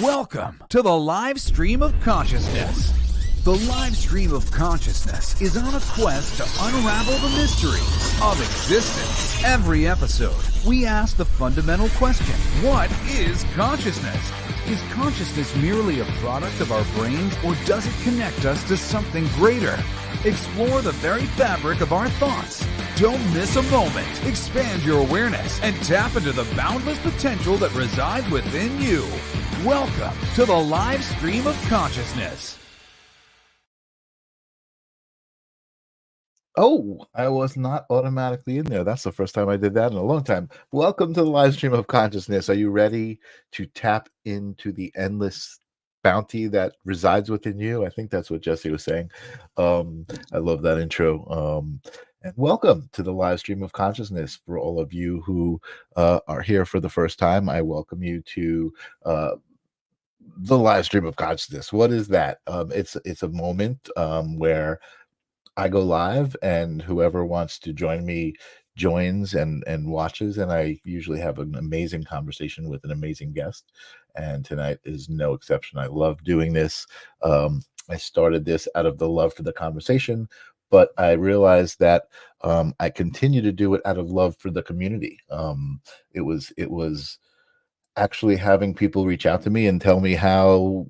Welcome to the live stream of consciousness. The live stream of consciousness is on a quest to unravel the mysteries of existence. Every episode, we ask the fundamental question, what is consciousness? Is consciousness merely a product of our brains, or does it connect us to something greater? Explore the very fabric of our thoughts. Don't miss a moment. Expand your awareness and tap into the boundless potential that resides within you. Welcome to the live stream of consciousness. Oh, I was not automatically in there. That's the first time I did that in a long time. Welcome to the live stream of consciousness. Are you ready to tap into the endless bounty that resides within you? I think that's what Jesse was saying. I love that intro. And welcome to the live stream of consciousness. For all of you who are here for the first time, I welcome you to the live stream of consciousness. What is that? It's a moment where I go live, and whoever wants to join me joins and watches, and I usually have an amazing conversation with an amazing guest, and tonight is no exception. I love doing this. I started this out of the love for the conversation, but I realized that I continue to do it out of love for the community. It was actually having people reach out to me and tell me how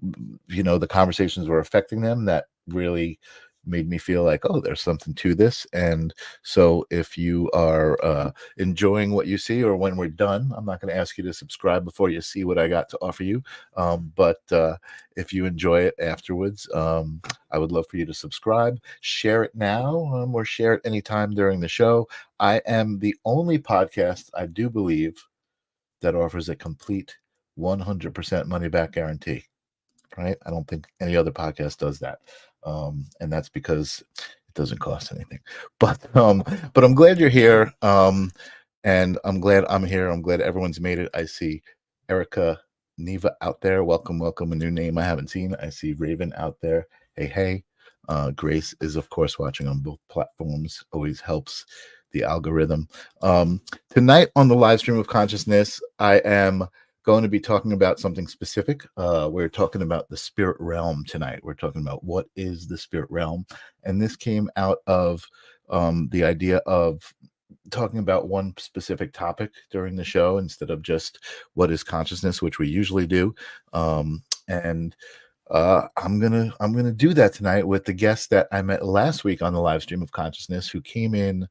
the conversations were affecting them that really made me feel like, oh, there's something to this. And so if you are enjoying what you see, or when we're done, I'm not going to ask you to subscribe before you see what I got to offer you, but if you enjoy it afterwards, I would love for you to subscribe, share it now, or share it anytime during the show. I am the only podcast, I do believe, that offers a complete 100% money back guarantee. Right? I don't think any other podcast does that. And that's because it doesn't cost anything. But I'm glad you're here. And I'm glad I'm here. I'm glad everyone's made it. I see Erica Neva out there. Welcome, a new name I haven't seen. I see Raven out there. Hey. Grace is, of course, watching on both platforms. Always helps the algorithm. Tonight on the live stream of consciousness, I am going to be talking about something specific. We're talking about the spirit realm tonight. We're talking about what is the spirit realm. And this came out of the idea of talking about one specific topic during the show instead of just what is consciousness, which we usually do. And I'm gonna do that tonight with the guest that I met last week on the live stream of consciousness, who came in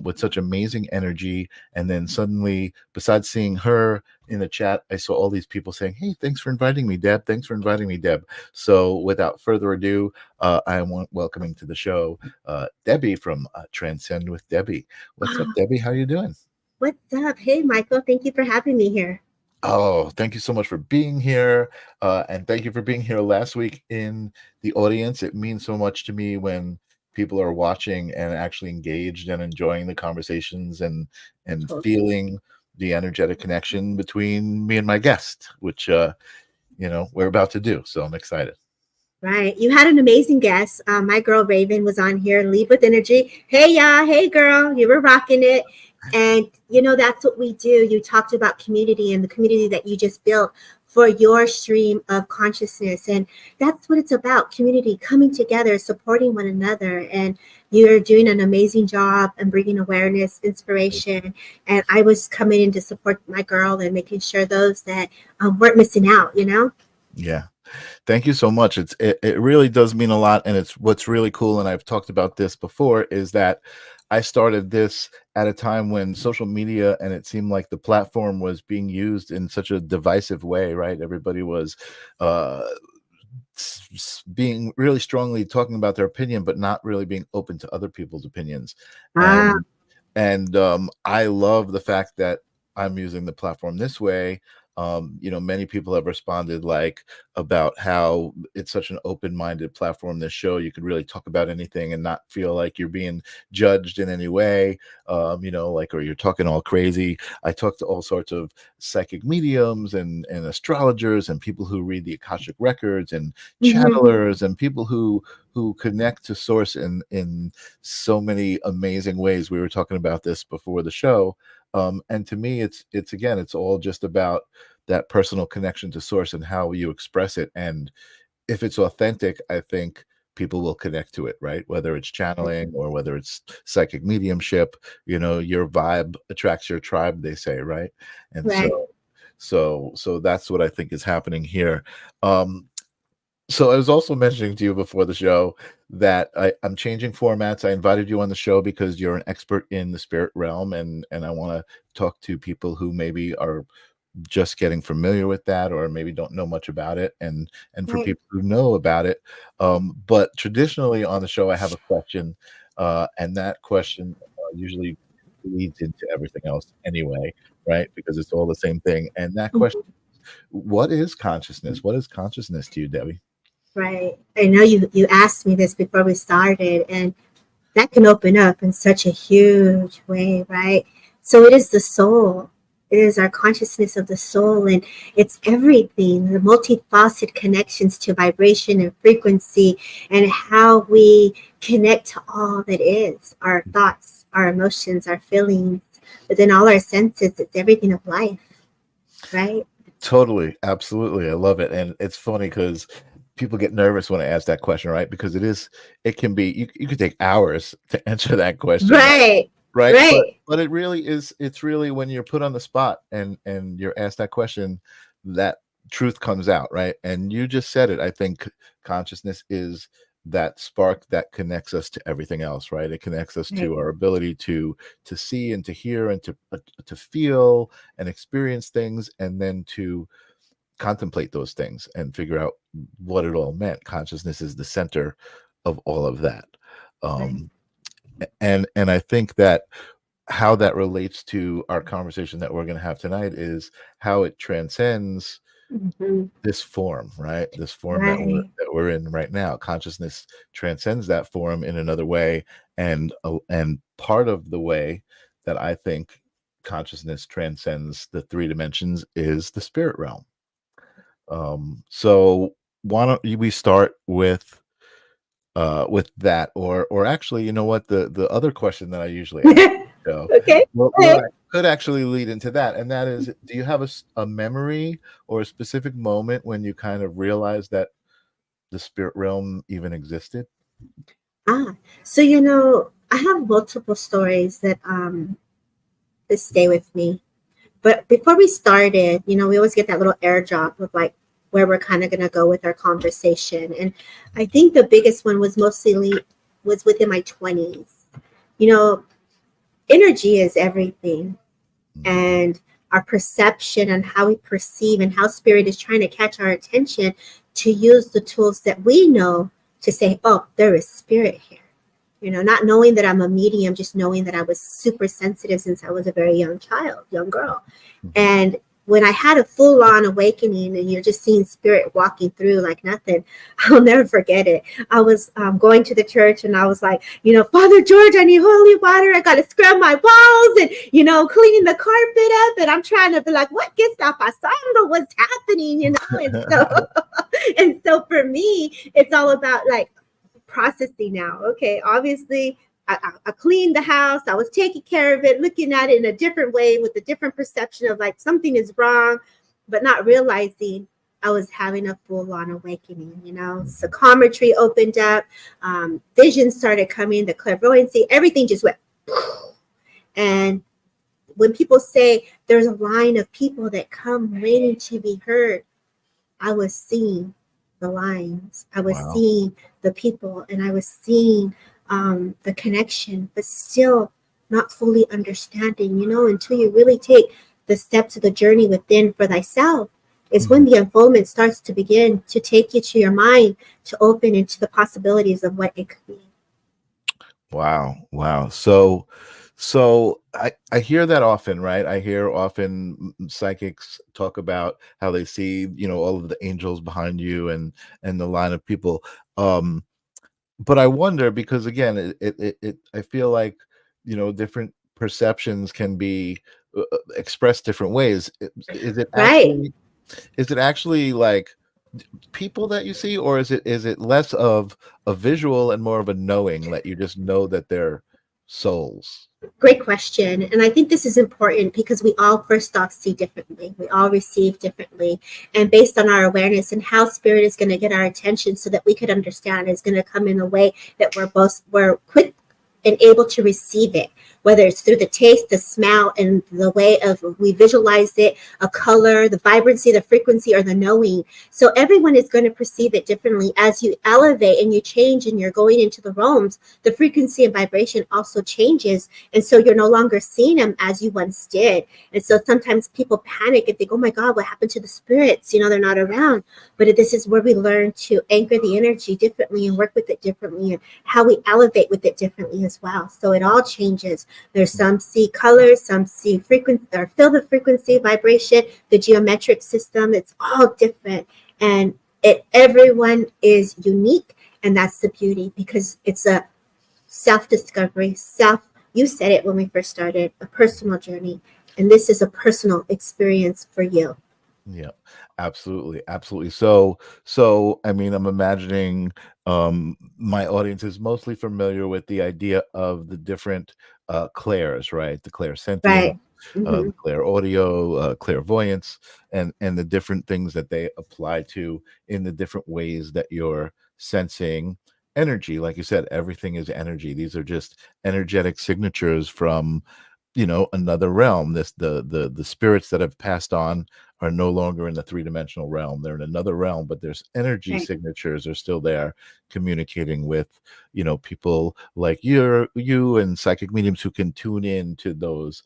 with such amazing energy, and then suddenly, besides seeing her in the chat, I saw all these people saying, "Hey, thanks for inviting me, Deb. Thanks for inviting me, Deb." So, without further ado, I am welcoming to the show Debbie from Transcend with Debbie. What's up, Debbie? How you doing? What's up? Hey, Michael. Thank you for having me here. Oh, thank you so much for being here. And thank you for being here last week in the audience. It means so much to me when people are watching and actually engaged and enjoying the conversations and Totally. feeling the energetic connection between me and my guest, which, we're about to do. So I'm excited. Right. You had an amazing guest. My girl Raven was on here, Lead with Energy. Hey, y'all. Hey, girl. You were rocking it. And, that's what we do. You talked about community and the community that you just built for your stream of consciousness. And that's what it's about. Community coming together, supporting one another. And you're doing an amazing job and bringing awareness, inspiration. And I was coming in to support my girl and making sure those that weren't missing out, Yeah. Thank you so much. It really does mean a lot. And it's what's really cool. And I've talked about this before, is that I started this at a time when social media, and it seemed like the platform was being used in such a divisive way, right? Everybody was being really strongly talking about their opinion, but not really being open to other people's opinions. And I love the fact that I'm using the platform this way. Many people have responded about how it's such an open-minded platform, this show. You could really talk about anything and not feel like you're being judged in any way, or you're talking all crazy. I talk to all sorts of psychic mediums and astrologers and people who read the Akashic records and channelers and people who connect to source in so many amazing ways. We were talking about this before the show. And to me, it's all just about that personal connection to source and how you express it. And if it's authentic, I think people will connect to it, right? Whether it's channeling or whether it's psychic mediumship, your vibe attracts your tribe, they say, right? And Right. so that's what I think is happening here. So I was also mentioning to you before the show that I'm changing formats. I invited you on the show because you're an expert in the spirit realm, and I want to talk to people who maybe are just getting familiar with that, or maybe don't know much about it, and for Right. people who know about it. But traditionally on the show, I have a question, and that question usually leads into everything else anyway, right? Because it's all the same thing. And that question, what is consciousness? What is consciousness to you, Debbie? Right. I know you asked me this before we started, and that can open up in such a huge way, right? So it is the soul. It is our consciousness of the soul, and it's everything, the multifaceted connections to vibration and frequency, and how we connect to all that is, our thoughts, our emotions, our feelings, but then all our senses. It's everything of life, right? Totally, absolutely. I love it. And it's funny because people get nervous when I ask that question, right? Because it can be, you could take hours to answer that question, Right, right? right. But it really is, it's really when you're put on the spot and you're asked that question, that truth comes out, right? And you just said it. I think consciousness is that spark that connects us to everything else, right? It connects us Right. to our ability to see and to hear and to feel and experience things, and then to contemplate those things and figure out what it all meant. Consciousness is the center of all of that. Right. And I think that how that relates to our conversation that we're going to have tonight is how it transcends Mhm. this form, right? This form that Right. we're in right now. Consciousness transcends that form in another way, and part of the way that I think consciousness transcends the three dimensions is the spirit realm. So why don't we start with that, or actually, you know what, the other question that I usually ask, so Okay. what I could actually lead into that, and that is, do you have a memory or a specific moment when you kind of realized that the spirit realm even existed? So I have multiple stories that stay with me. But before we started, we always get that little airdrop of like where we're kind of gonna go with our conversation. And I think the biggest one was was within my 20s. You know, energy is everything, and our perception and how we perceive and how spirit is trying to catch our attention to use the tools that we know to say, oh, there is spirit here. Not knowing that I'm a medium, just knowing that I was super sensitive since I was a very young girl. And when I had a full on awakening and you're just seeing spirit walking through like nothing, I'll never forget it. I was going to the church and I was like, Father George, I need holy water. I got to scrub my walls and, cleaning the carpet up. And I'm trying to be like, what gets up? I don't know what's happening, And so, and so for me, it's all about like, processing now. Okay, obviously, I cleaned the house. I was taking care of it, looking at it in a different way with a different perception of like something is wrong, but not realizing I was having a full-on awakening. Psychometry opened up, visions started coming, the clairvoyancy, everything just went. And when people say there's a line of people that come waiting to be heard, I was seeing the lines. I was seeing the people, and I was seeing the connection, but still not fully understanding, until you really take the steps of the journey within for thyself is when the unfoldment starts to begin to take you to your mind to open into the possibilities of what it could be. Wow. So I hear that often, right? I hear often psychics talk about how they see, all of the angels behind you and the line of people. But I wonder, because again, I feel like, different perceptions can be expressed different ways. Right. Is it actually like people that you see, or is it less of a visual and more of a knowing, that you just know that they're souls? Great question. And I think this is important because we all first off see differently. We all receive differently. And based on our awareness and how spirit is going to get our attention so that we could understand, is going to come in a way that we're quick and able to receive it, whether it's through the taste, the smell, and the way of we visualize it, a color, the vibrancy, the frequency, or the knowing. So everyone is going to perceive it differently. As you elevate and you change and you're going into the realms, the frequency and vibration also changes. And so you're no longer seeing them as you once did. And so sometimes people panic and think, oh my God, what happened to the spirits? You know, they're not around. But this is where we learn to anchor the energy differently and work with it differently, and how we elevate with it differently as well. So it all changes. There's some see colors, some see frequency or feel the frequency, vibration, the geometric system. It's all different, and everyone is unique, and that's the beauty, because it's a self-discovery. You said it when we first started, a personal journey, and this is a personal experience for you. Yeah, absolutely, absolutely. So I mean, I'm imagining my audience is mostly familiar with the idea of the different clairs, right? The clairsentient, Right. the clairaudio, clairvoyance, and the different things that they apply to in the different ways that you're sensing energy. Like you said, everything is energy. These are just energetic signatures from, another realm. The spirits that have passed on are no longer in the three-dimensional realm. They're in another realm, but there's energy Right. signatures are still there, communicating with, people like you and psychic mediums who can tune in to those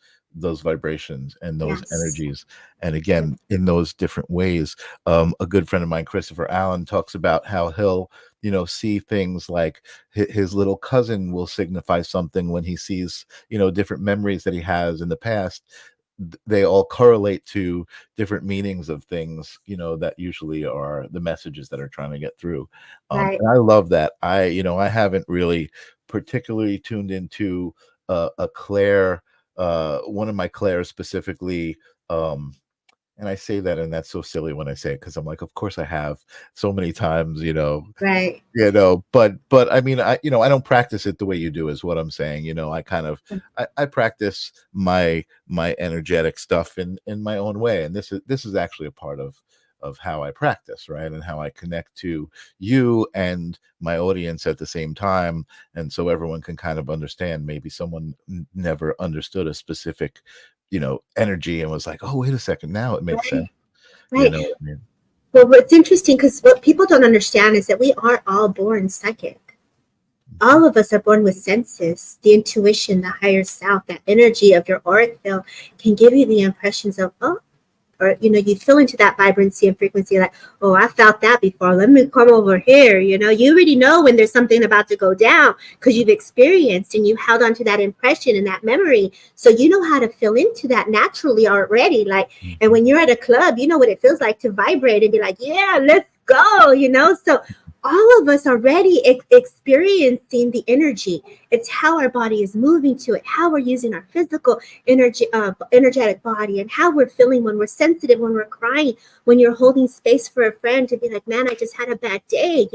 vibrations and those Yes. energies. And again, in those different ways. A good friend of mine, Christopher Allen, talks about how he'll see things like his little cousin will signify something when he sees different memories that he has in the past. They all correlate to different meanings of things, that usually are the messages that are trying to get through. Right. And I love that. I haven't really particularly tuned into a clair, one of my clairs specifically. And I say that, and that's so silly when I say it, because I'm like, of course I have so many times, Right. but I mean, I don't practice it the way you do, is what I'm saying. I kind of I practice my energetic stuff in my own way, and this is actually a part of how I practice, right, and how I connect to you and my audience at the same time, and so everyone can kind of understand. Maybe someone never understood a specific energy and was like, oh, wait a second, now it makes sense. Right. You know what I mean? Well, what's interesting, because what people don't understand is that we are all born psychic. All of us are born with senses, the intuition, the higher self, that energy of your auric field can give you the impressions of, or you feel into that vibrancy and frequency, like, oh, I felt that before, let me come over here. You already know when there's something about to go down, because you've experienced and you held on to that impression and that memory, so you know how to feel into that naturally already. Like, and when you're at a club, you know what it feels like to vibrate and be like, yeah, let's go. So all of us are already experiencing the energy. It's how our body is moving to it, how we're using our physical energy, energetic body, and how we're feeling when we're sensitive, when we're crying, when you're holding space for a friend to be like, man, I just had a bad day.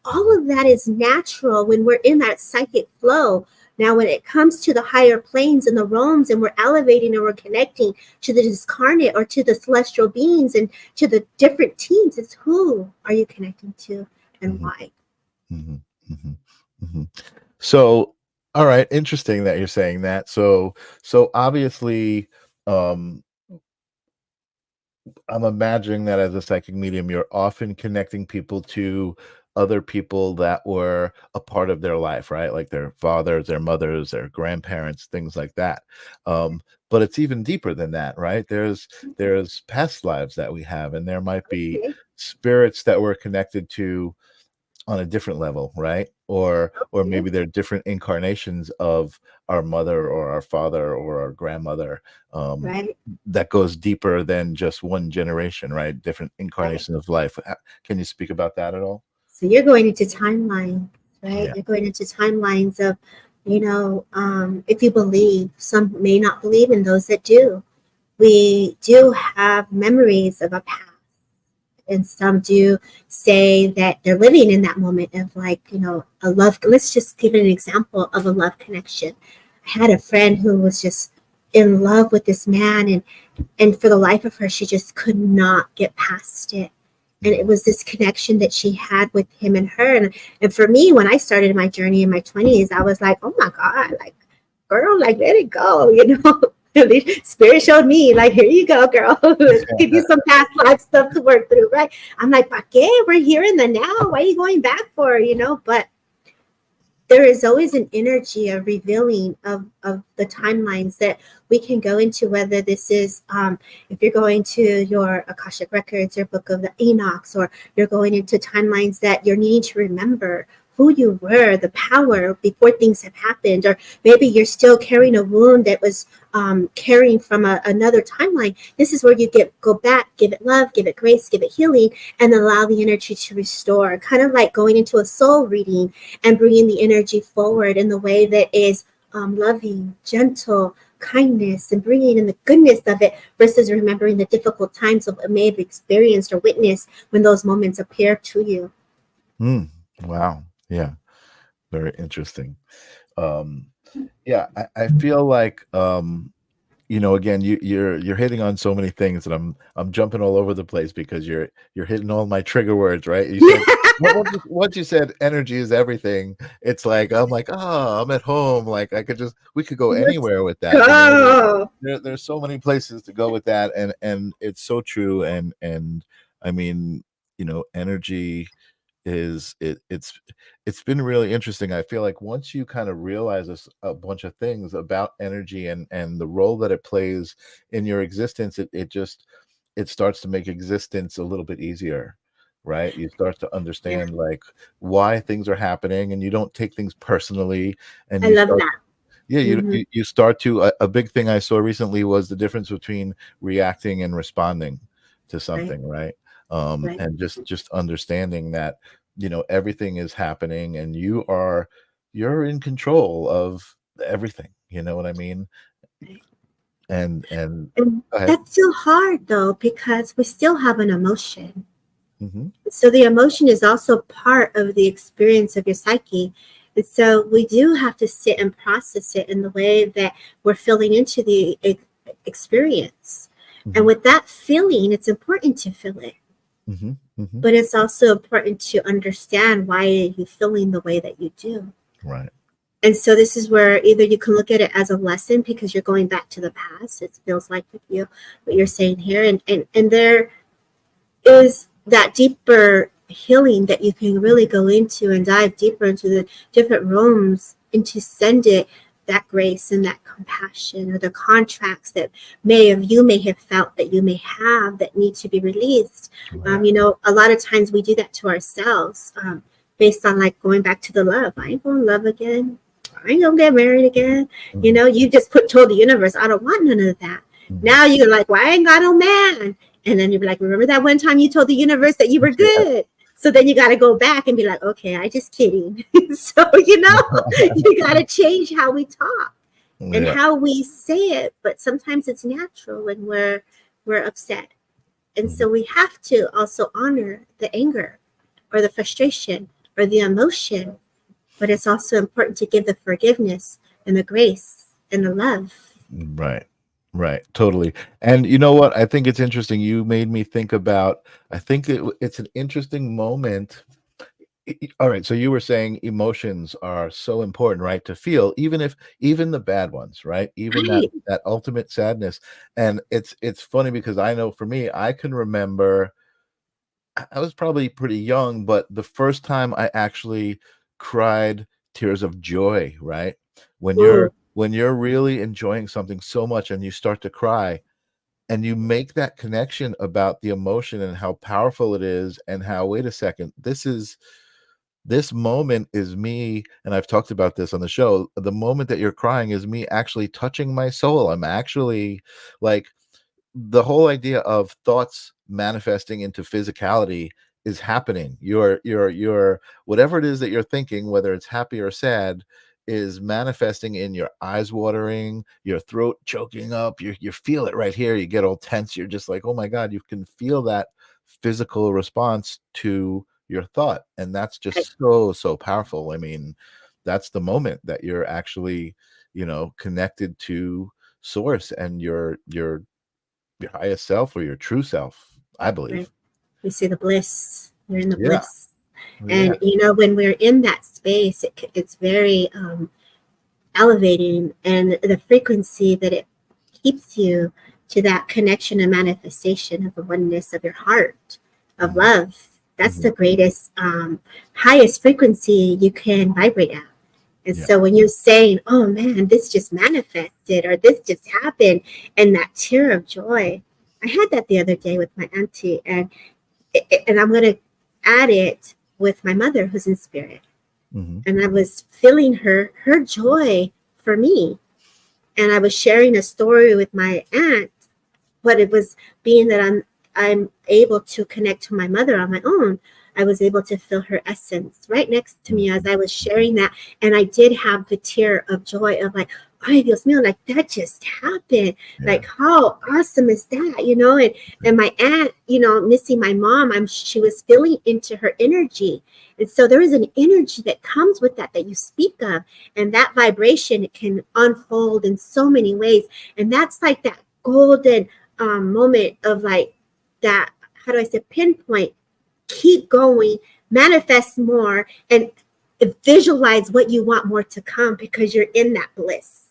All of that is natural when we're in that psychic flow. Now, when it comes to the higher planes and the realms, and we're elevating and we're connecting to the discarnate or to the celestial beings and to the different teams, it's who are you connecting to and why? So, all right, interesting that you're saying that. So obviously, I'm imagining that as a psychic medium, you're often connecting people to other people that were a part of their life, right? Like their fathers, their mothers, their grandparents, things like that. But it's even deeper than that, right? There's past lives that we have, and there might be spirits that we're connected to on a different level, right? Or maybe they're different incarnations of our mother or our father or our grandmother. Right. That goes deeper than just one generation, right? Different incarnations of life. Can you speak about that at all? So you're going into timelines, right? Yeah. You're going into timelines of, if you believe, some may not believe, in those that do. We do have memories of a past. And some do say that they're living in that moment of like, you know, a love. Let's just give an example of a love connection. I had a friend who was just in love with this man, and for the life of her, she just could not get past it. And it was this connection that she had with him and her. And for me, when I started my journey in my 20s, I was like, oh my God, like, girl, like, let it go, you know? Spirit showed me, like, here you go, girl. Give you some past life stuff to work through, right? I'm like, ¿pa qué? We're here in the now. Why are you going back for, you know? But there is always an energy of revealing of the timelines that we can go into, whether this is if you're going to your Akashic Records or Book of the Enochs, or you're going into timelines that you're needing to remember who you were, the power before things have happened, or maybe you're still carrying a wound that was carrying from another timeline. This is where you go back, give it love, give it grace, give it healing, and allow the energy to restore. Kind of like going into a soul reading and bringing the energy forward in the way that is loving, gentle, kindness, and bringing in the goodness of it, versus remembering the difficult times of what may have experienced or witnessed when those moments appear to you. Wow. Yeah. Very interesting. Yeah, I feel like you know, again, you're hitting on so many things that I'm jumping all over the place because you're hitting all my trigger words, right? You said once you said energy is everything, it's like I'm like, oh, I'm at home. Like we could go anywhere with that. You know? There's so many places to go with that, and it's so true. And I mean, you know, energy it's been really interesting. I feel like once you kind of realize a bunch of things about energy and the role that it plays in your existence, it starts to make existence a little bit easier, right? You start to understand like why things are happening, and you don't take things personally, and I love that. Yeah, you start to a big thing I saw recently was the difference between reacting and responding to something, right? And just understanding that, you know, everything is happening and you're in control of everything, you know what I mean? And that's still hard though, because we still have an emotion. Mm-hmm. So the emotion is also part of the experience of your psyche. And so we do have to sit and process it in the way that we're feeling into the experience. Mm-hmm. And with that feeling, it's important to feel it. Mm-hmm. Mm-hmm. But it's also important to understand why you're feeling the way that you do. Right. And so this is where either you can look at it as a lesson because you're going back to the past. It feels like with you, what you're saying here. And there is that deeper healing that you can really go into and dive deeper into the different rooms and to send it that grace and that compassion, or the contracts that you may have felt that you may have that need to be released. Right. You know, a lot of times we do that to ourselves based on like going back to the love. I ain't gonna love again. I ain't gonna get married again. Mm-hmm. You know, you just told the universe, I don't want none of that. Mm-hmm. Now you're like, well, I ain't got no man. And then you're like, remember that one time you told the universe that you were good? Yeah. So then you got to go back and be like, okay, I just kidding. So, you know, you got to change how we talk and how we say it. But sometimes it's natural when we're upset. And so we have to also honor the anger or the frustration or the emotion. But it's also important to give the forgiveness and the grace and the love. Right. Right. Totally. And you know what? I think it's interesting. You made me think about, I think it's an interesting moment. All right. So you were saying emotions are so important, right? To feel, even the bad ones, right? Even that ultimate sadness. And it's funny because I know for me, I can remember I was probably pretty young, but the first time I actually cried tears of joy, right? When you're really enjoying something so much and you start to cry and you make that connection about the emotion and how powerful it is and how, wait a second, this moment is me, and I've talked about this on the show, the moment that you're crying is me actually touching my soul. I'm actually like, the whole idea of thoughts manifesting into physicality is happening. Your whatever it is that you're thinking, whether it's happy or sad, is manifesting in your eyes watering, your throat choking up. You feel it right here. You get all tense. You're just like, oh my God, you can feel that physical response to your thought. And that's Right. just so powerful. I mean, that's the moment that you're actually, connected to source and your highest self or your true self, I Right. believe. We see the bliss. You're in the Yeah. bliss. Yeah. And, when we're in that space, it's very elevating, and the frequency that it keeps you to that connection and manifestation of the oneness of your heart, of Mhm. love. That's Mhm. the greatest, highest frequency you can vibrate at. And Yeah. so when you're saying, oh man, this just manifested or this just happened, and that tear of joy, I had that the other day with my auntie, and I'm going to add it with my mother who's in spirit. Mhm. And I was feeling her joy for me. And I was sharing a story with my aunt, but it was being that I'm able to connect to my mother on my own. I was able to feel her essence right next to me as Mhm. I was Mhm. sharing that. And I did have the tear of joy of like, ay, Dios mío, like that just happened. Yeah. Like, how awesome is that? And my aunt, missing my mom, she was feeling into her energy. And so there is an energy that comes with that you speak of. And that vibration, it can unfold in so many ways. And that's like that golden moment of like that, how do I say, pinpoint, keep going, manifest more, and visualize what you want more to come because you're in that bliss.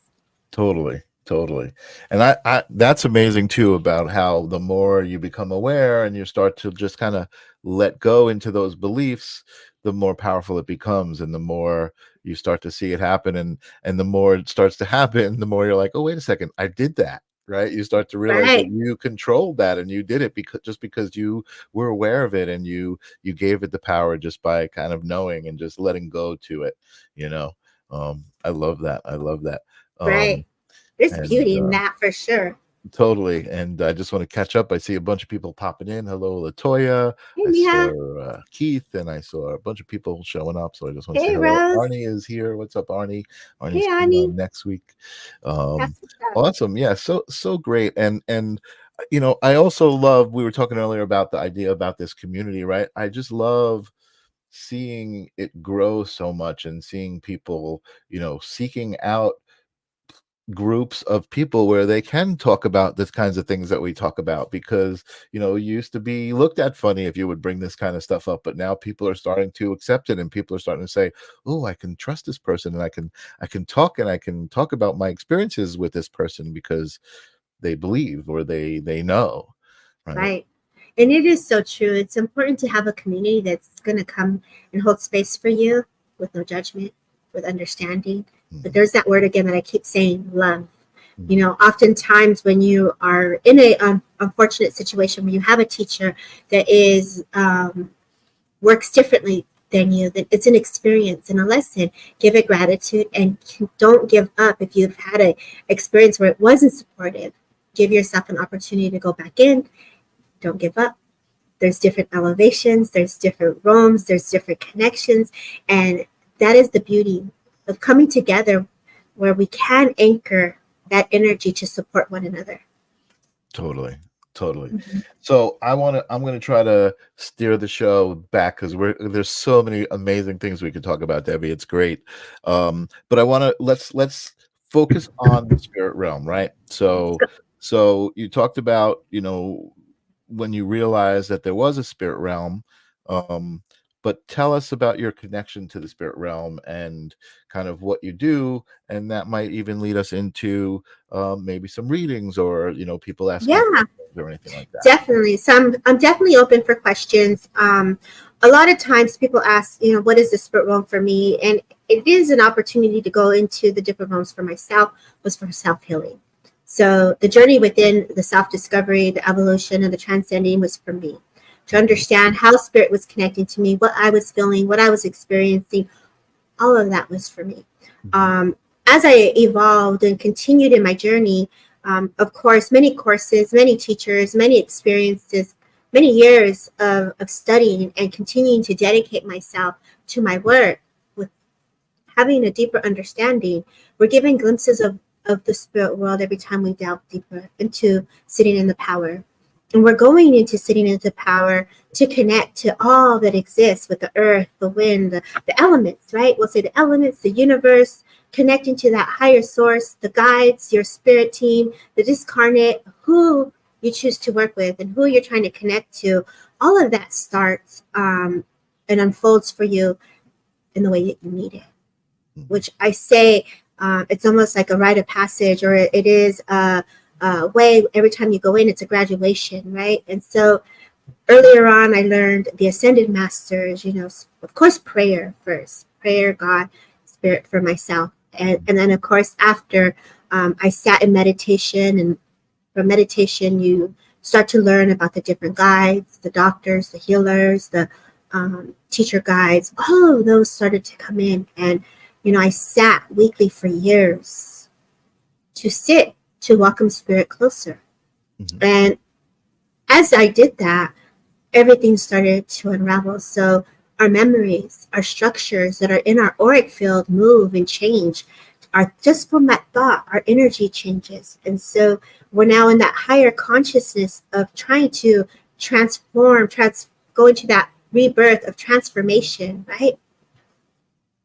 Totally, totally. And I that's amazing too about how the more you become aware and you start to just kind of let go into those beliefs, the more powerful it becomes and the more you start to see it happen and the more it starts to happen, the more you're like, "Oh, wait a second, I did that." Right? You start to realize that Right, you controlled that and you did it because you were aware of it and you gave it the power just by kind of knowing and just letting go to it, you know. I love that. I love that. right. Um, There's and beauty in that for sure. totally. And I just want to catch up. I see a bunch of people popping in. Hello, Latoya. Hey, I Mia. saw Keith, and I saw a bunch of people showing up. So I just want to say Hey, hello. Rose. Arnie is here. What's up, Arnie? Hey, Arnie's coming Annie. on next week. Um, That's what's up. awesome. Yeah. So great. And I also love. We were talking earlier about the idea about this community, right? I just love seeing it grow so much and seeing people, seeking out groups of people where they can talk about this kinds of things that we talk about because it used to be looked at funny if you would bring this kind of stuff up, but now people are starting to accept it and people are starting to say, oh, I can trust this person and I can talk and I can talk about my experiences with this person because they believe or they know, right? Right. And it is so true. It's important to have a community that's going to come and hold space for you with no judgment, with understanding. But Mhm, there's that word again that I keep saying, love. mhm, Oftentimes when you are in a unfortunate situation where you have a teacher that is works differently than you, that it's an experience and a lesson. Give it gratitude and don't give up. If you've had a experience where it wasn't supportive, give yourself an opportunity to go back in. Don't give up. There's different elevations, there's different rooms, there's different connections, and that is the beauty of coming together where we can anchor that energy to support one another. totally, totally. Mhm. So I'm gonna try to steer the show back because there's so many amazing things we could talk about, Debbie. It's great. But I want to let's focus on the spirit realm, right? So you talked about, when you realized that there was a spirit realm. um but tell us about your connection to the spirit realm and kind of what you do, and that might even lead us into maybe some readings or people asking Yeah, questions or anything like that. definitely. So I'm definitely open for questions. A lot of times people ask, what is the spirit realm for me? And it is an opportunity to go into the different realms for myself, was for self healing. So the journey within the self discovery, the evolution, and the transcending was for me to Mhm, understand how spirit was connecting to me, what I was feeling, what I was experiencing. All of that was for me. mhm, Um, as I evolved and continued in my journey, of course, many courses, many teachers, many experiences, many years of studying and continuing to dedicate myself to my work with having a deeper understanding. We're given glimpses of the spirit world every time we delve deeper into sitting in the power. And we're going into sitting into power to connect to all that exists with the earth, the wind, the elements, right? We'll say the elements, the universe, connecting to that higher source, the guides, your spirit team, the discarnate, who you choose to work with and who you're trying to connect to. All of that starts and unfolds for you in the way that you need it, which I say it's almost like a rite of passage, or it is a way. Every time you go in, it's a graduation, right? And so earlier on, I learned the ascended masters, of course, prayer first, prayer, God, spirit for myself. And then, of course, after I sat in meditation, and from meditation, you start to learn about the different guides, the doctors, the healers, the teacher guides. All of those started to come in. And, I sat weekly for years to welcome spirit closer. And as I did that, everything started to unravel. So our memories, our structures that are in our auric field move and change. Are just from that thought, our energy changes. And so we're now in that higher consciousness of trying to transform, go into that rebirth of transformation, right?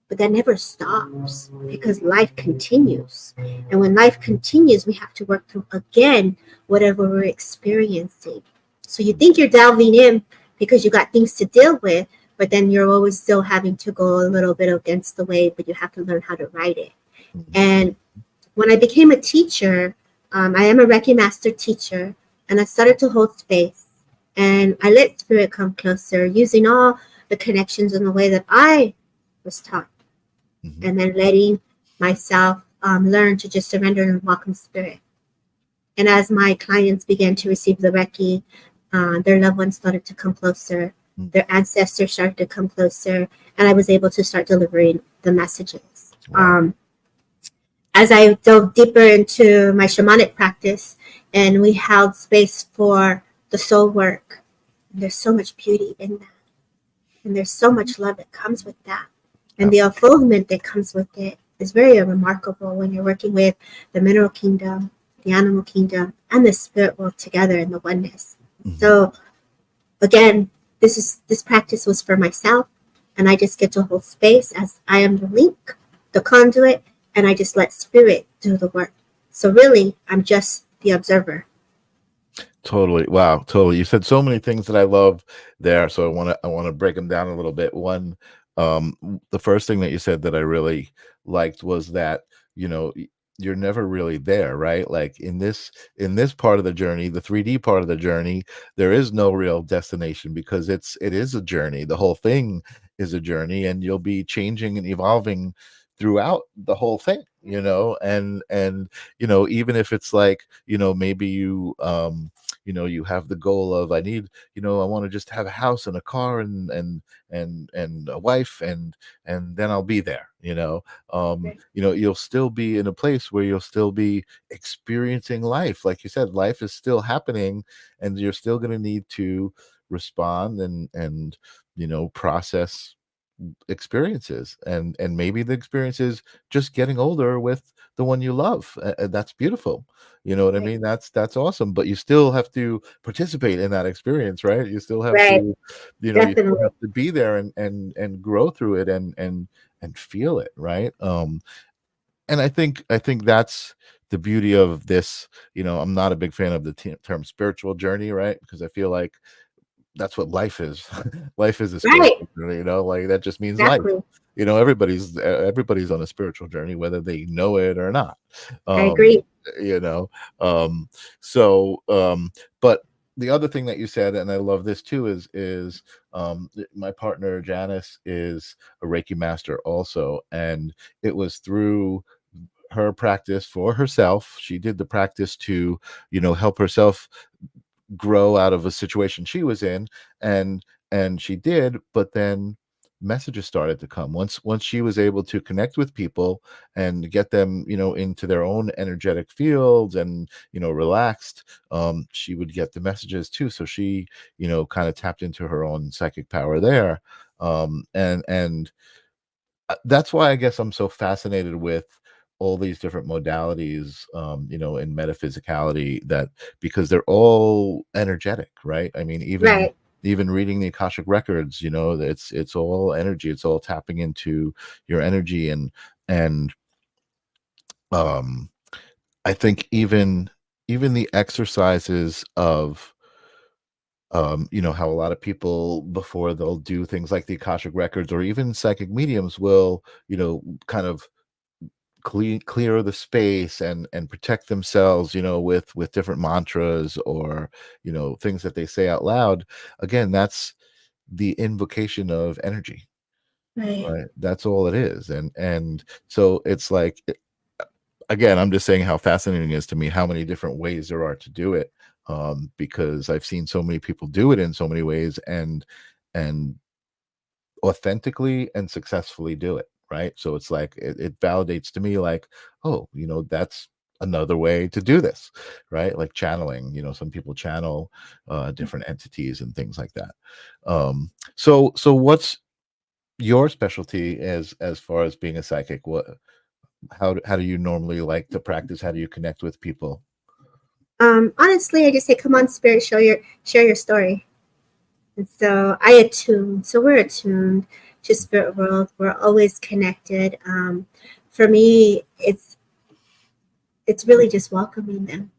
But that never stops, because life continues. And when life continues, we have to work through again whatever we're experiencing. So you think you're delving in because you got things to deal with, but then you're always still having to go a little bit against the wave, but you have to learn how to ride it. And when I became a teacher, I am a Reiki master teacher, and I started to hold space, and I let spirit come closer using all the connections in the way that I was taught, and then letting myself learn to just surrender and welcome spirit. And as my clients began to receive the Reiki, their loved ones started to come closer, their ancestors started to come closer, and I was able to start delivering the messages. Wow. As I dove deeper into my shamanic practice, and we held space for the soul work, and there's so much beauty in that. And there's so much love that comes with that. And the unfoldment that comes with it is very remarkable when you're working with the mineral kingdom, the animal kingdom, and the spirit world together in the oneness. So again, this practice was for myself, and I just get to hold space as I am the link, the conduit, and I just let spirit do the work. So really, I'm just the observer. Totally. Wow. Totally. You said so many things that I love there. So I want to break them down a little bit. One, the first thing that you said that I really liked was that, you're never really there, right? Like in this part of the journey, the 3D part of the journey, there is no real destination, because it is a journey. The whole thing is a journey, and you'll be changing and evolving throughout the whole thing, and even if it's like, maybe you you have the goal of, I want to just have a house and a car and a wife, and then I'll be there. You'll still be in a place where you'll still be experiencing life. Like you said, life is still happening, and you're still going to need to respond and process experiences, and maybe the experience is just getting older with the one you love. That's beautiful. You know what I mean? That's awesome. But you still have to participate in that experience, right? You still have to, you still have to be there and grow through it and feel it, right? And I think that's the beauty of this. I'm not a big fan of the term spiritual journey, right? Because I feel like that's what life is. Life is a spiritual journey, like that just means life. Everybody's on a spiritual journey, whether they know it or not. I agree. But the other thing that you said, and I love this too, is my partner Janice is a Reiki master also, and it was through her practice for herself. She did the practice to, help herself grow out of a situation she was in, and she did, but then messages started to come once she was able to connect with people and get them into their own energetic fields and relaxed. She would get the messages too, so she kind of tapped into her own psychic power there. And that's why I guess I'm so fascinated with all these different modalities, you know, in metaphysicality, that because they're all energetic, right? I mean, Right. even reading the Akashic records, you know, it's all energy. It's all tapping into your energy, and um I think even the exercises of you know, how a lot of people before they'll do things like the Akashic records, or even psychic mediums will, you know, kind of clear the space and protect themselves, you know, with different mantras, or you know, things that they say out loud. Again, that's the invocation of energy, Right. right? That's all it is. And so it's like, again, I'm just saying how fascinating it is to me how many different ways there are to do it, because I've seen so many people do it in so many ways, and authentically and successfully do it, right? So it's like it validates to me, like, oh, you know, that's another way to do this, right? Like channeling, you know, some people channel different entities and things like that. So what's your specialty as far as being a psychic? What how do you normally like to practice? How do you connect with people? Honestly, I just say, come on, spirit, share your story. And so I attune. So we're attuned to spirit world. We're always connected. For me, it's really just welcoming them.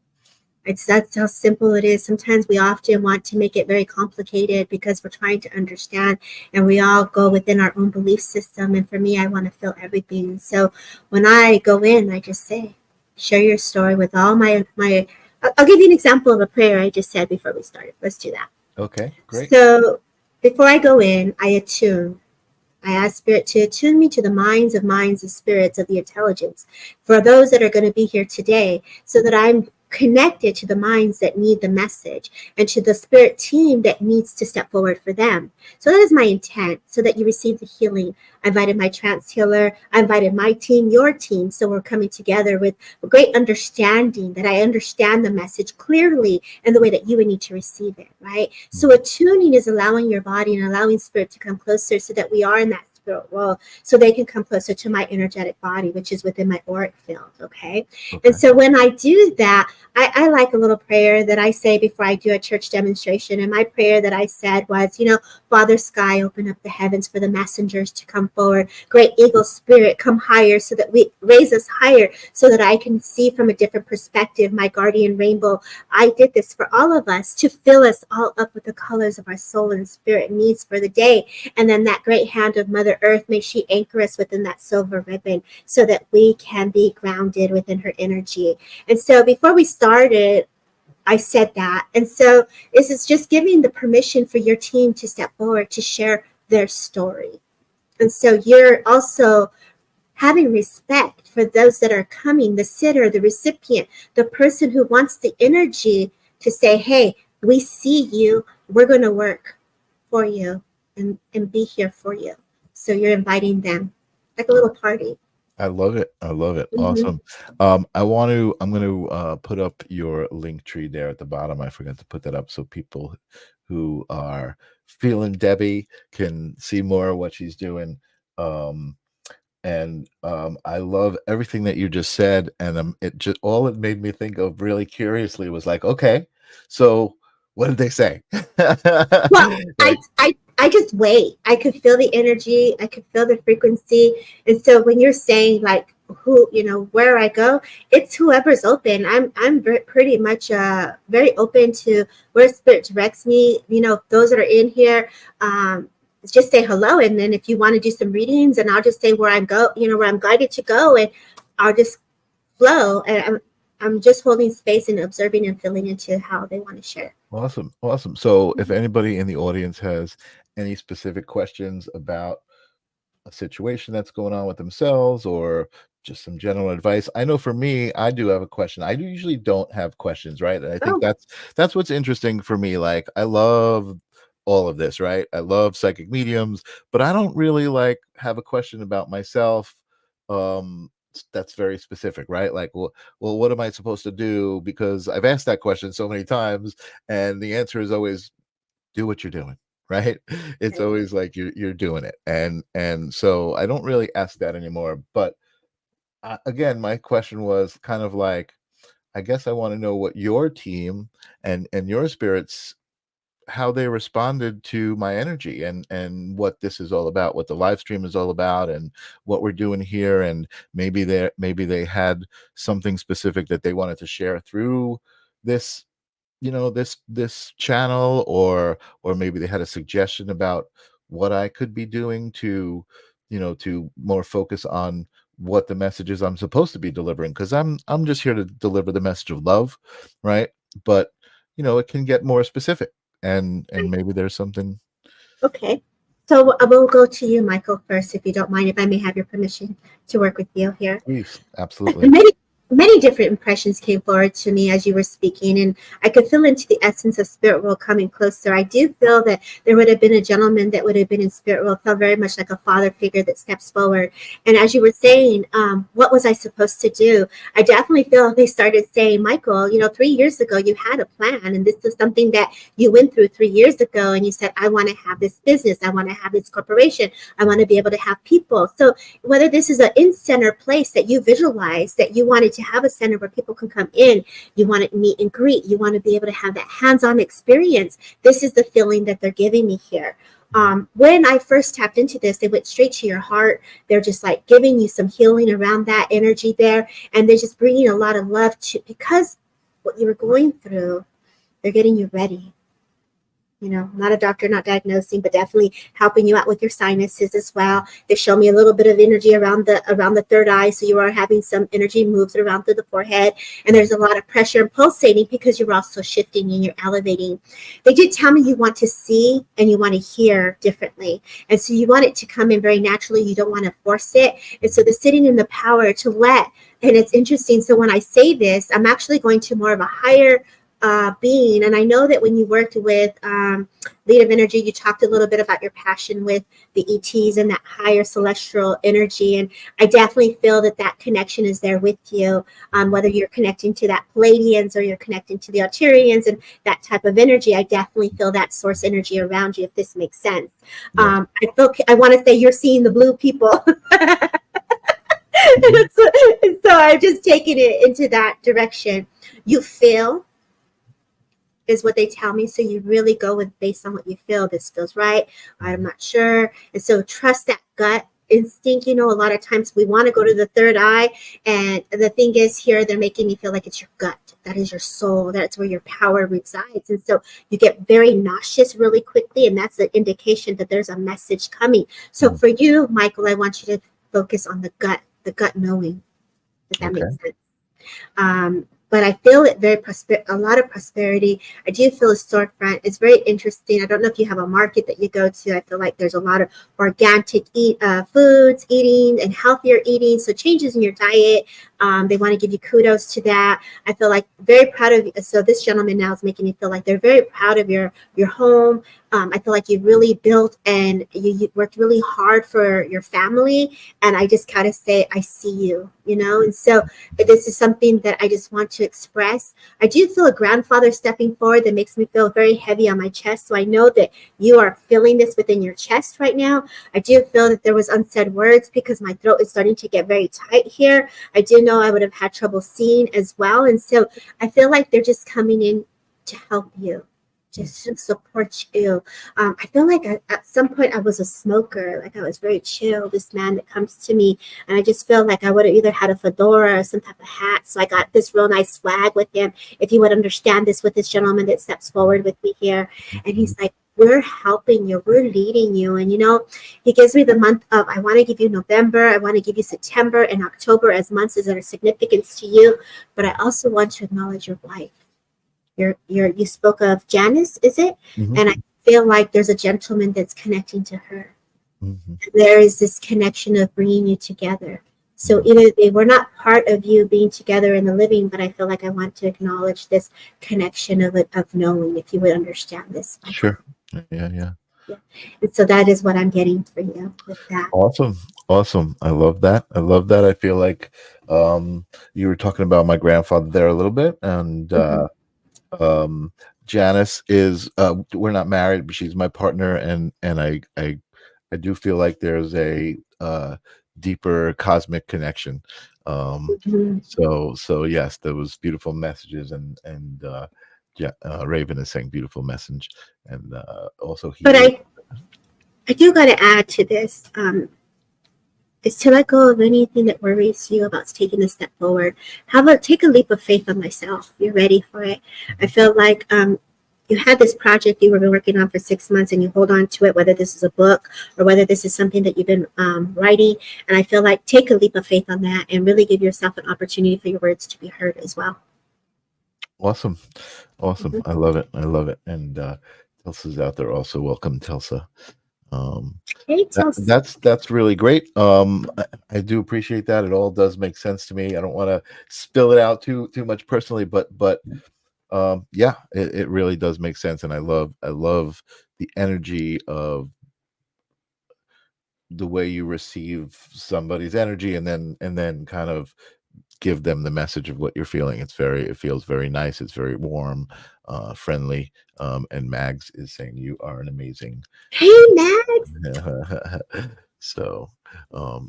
That's how simple it is. Sometimes we often want to make it very complicated because we're trying to understand, and we all go within our own belief system. And for me, I want to feel everything. So when I go in, I just say, share your story with all my. I'll give you an example of a prayer I just said before we started. Let's do that. Okay, great. So before I go in, I attune. I ask Spirit to attune me to the minds of spirits of the intelligence for those that are going to be here today, so that I'm connected to the minds that need the message, and to the spirit team that needs to step forward for them. So that is my intent, so that you receive the healing. I invited my trance healer. I invited my team, your team. So we're coming together with a great understanding, that I understand the message clearly and the way that you would need to receive it, right? So attuning is allowing your body and allowing spirit to come closer, so that we are in that spirit world, so they can come closer to my energetic body, which is within my auric field. Okay. And so when I do that, I like a little prayer that I say before I do a church demonstration. And my prayer that I said was, you know, Father Sky, open up the heavens for the messengers to come forward. Great Eagle Spirit, come higher, so that we raise us higher, so that I can see from a different perspective my guardian rainbow. I did this for all of us, to fill us all up with the colors of our soul and spirit needs for the day. And then that great hand of Mother Earth, may she anchor us within that silver ribbon, so that we can be grounded within her energy. And so before we started, I said that. And so this is just giving the permission for your team to step forward to share their story. And so you're also having respect for those that are coming, the sitter, the recipient, the person who wants the energy to say, hey, we see you, we're going to work for you and be here for you. So you're inviting them, like a little party. I love it. I love it. Mm-hmm. Awesome. I'm going to put up your link tree there at the bottom. I forgot to put that up so people who are feeling Debbie can see more of what she's doing. And I love everything that you just said. And it just, all it made me think of really curiously was like, okay, so what did they say? Well, Like, I just wait. I could feel the energy. I could feel the frequency. And so when you're saying like who, you know, where I go, it's whoever's open. I'm pretty much very open to where spirit directs me. You know, those that are in here, just say hello. And then if you want to do some readings, and I'll just say where I'm go, you know, where I'm guided to go, and I'll just flow. And I'm just holding space and observing and feeling into how they want to share. awesome. Awesome. So if anybody in the audience has any specific questions about a situation that's going on with themselves, or just some general advice, I know for me, I do have a question. I usually don't have questions, right? And I think Oh, that's what's interesting for me. Like, I love all of this, right? I love psychic mediums, but I don't really like have a question about myself. That's very specific, right? Like, well, what am I supposed to do? Because I've asked that question so many times, and the answer is always do what you're doing, right? It's okay. always like you're doing it. And so I don't really ask that anymore. But again, my question was kind of like, I guess I want to know what your team and your spirits, how they responded to my energy and what this is all about, what the live stream is all about, and what we're doing here. And maybe they had something specific that they wanted to share through this, this channel, or maybe they had a suggestion about what I could be doing to, to more focus on what the messages I'm supposed to be delivering, because I'm just here to deliver the message of love, right? But it can get more specific, and maybe there's something. Okay. So I will go to you, Michael, first, if you don't mind, if I may have your permission to work with you here. Please, absolutely. Many different impressions came forward to me as you were speaking, and I could feel into the essence of spirit world coming closer. I do feel that there would have been a gentleman that would have been in spirit world, felt very much like a father figure that steps forward. And as you were saying, what was I supposed to do? I definitely feel they started saying, Michael, 3 years ago you had a plan, and this is something that you went through 3 years ago, and you said, I want to have this business, I want to have this corporation, I want to be able to have people. So whether this is an in-center place that you visualize, that you wanted to have a center where people can come in, you want to meet and greet, you want to be able to have that hands-on experience, this is the feeling that they're giving me here. When I first tapped into this, they went straight to your heart. They're just like giving you some healing around that energy there, and they're just bringing a lot of love to, because what you were going through, they're getting you ready. Not a doctor, not diagnosing, but definitely helping you out with your sinuses as well. They show me a little bit of energy around the third eye. So you are having some energy moves around through the forehead. And there's a lot of pressure and pulsating because you're also shifting and you're elevating. They did tell me you want to see and you want to hear differently. And so you want it to come in very naturally. You don't want to force it. And so the sitting in the power to let, and it's interesting. So when I say this, I'm actually going to more of a higher being. And I know that when you worked with Lead of Energy, you talked a little bit about your passion with the ETs and that higher celestial energy. And I definitely feel that connection is there with you, whether you're connecting to that Palladians or you're connecting to the Arturians and that type of energy. I definitely feel that source energy around you, if this makes sense. Yeah. I want to say you're seeing the blue people. So I've just taken it into that direction. You feel is what they tell me. So you really go with based on what you feel. This feels right. I'm not sure. And so trust that gut instinct. A lot of times we want to go to the third eye. And the thing is here, they're making me feel like it's your gut. That is your soul. That's where your power resides. And so you get very nauseous really quickly. And that's an indication that there's a message coming. So for you, Michael, I want you to focus on the gut knowing, if that makes sense. But I feel it a lot of prosperity. I do feel a storefront. It's very interesting. I don't know if you have a market that you go to. I feel like there's a lot of organic foods eating and healthier eating. So changes in your diet. They want to give you kudos to that. I feel like very proud of you. So this gentleman now is making me feel like they're very proud of your home. I feel like you really built and you worked really hard for your family. And I just gotta say, I see you, and so this is something that I just want to express. I do feel a grandfather stepping forward that makes me feel very heavy on my chest. So I know that you are feeling this within your chest right now. I do feel that there was unsaid words because my throat is starting to get very tight here. I do know I would have had trouble seeing as well. And so I feel like they're just coming in to help you, just to support you. I feel like at some point I was a smoker, like I was very chill, this man that comes to me, and I just feel like I would have either had a fedora or some type of hat. So I got this real nice swag with him, if you would understand this, with this gentleman that steps forward with me here. And he's like, we're helping you, we're leading you. And he gives me the month of, I want to give you November, I want to give you September and October as months that are significance to you, but I also want to acknowledge your wife. You spoke of Janice, is it? Mm-hmm. And I feel like there's a gentleman that's connecting to her. Mm-hmm. There is this connection of bringing you together. So either they were not part of you being together in the living, but I feel like I want to acknowledge this connection of knowing, if you would understand this. Sure. Yeah. And so that is what I'm getting for you with that. Awesome. I love that. I feel like you were talking about my grandfather there a little bit, and mm-hmm. Janice is we're not married, but she's my partner, and I do feel like there's a deeper cosmic connection. Mhm. So yes, there was beautiful messages, and Raven is saying beautiful message, and also But healing. I do got to add to this. Is to let go of anything that worries you about taking a step forward. How about take a leap of faith on myself? You're ready for it. I feel like you had this project you were working on for 6 months and you hold on to it, whether this is a book or whether this is something that you've been writing. And I feel like take a leap of faith on that and really give yourself an opportunity for your words to be heard as well. Awesome. Mhm. I love it. I love it. And Telsa's out there also. Welcome, Telsa. Um, Hey, Chelsea. that's really great. I do appreciate that. It all does make sense to me. I don't want to spill it out too much personally, but yeah, it really does make sense. And I love the energy of the way you receive somebody's energy, and then kind of give them the message of what you're feeling. It feels very nice. It's very warm, friendly. And Mags is saying you are an amazing. Hey, Max. So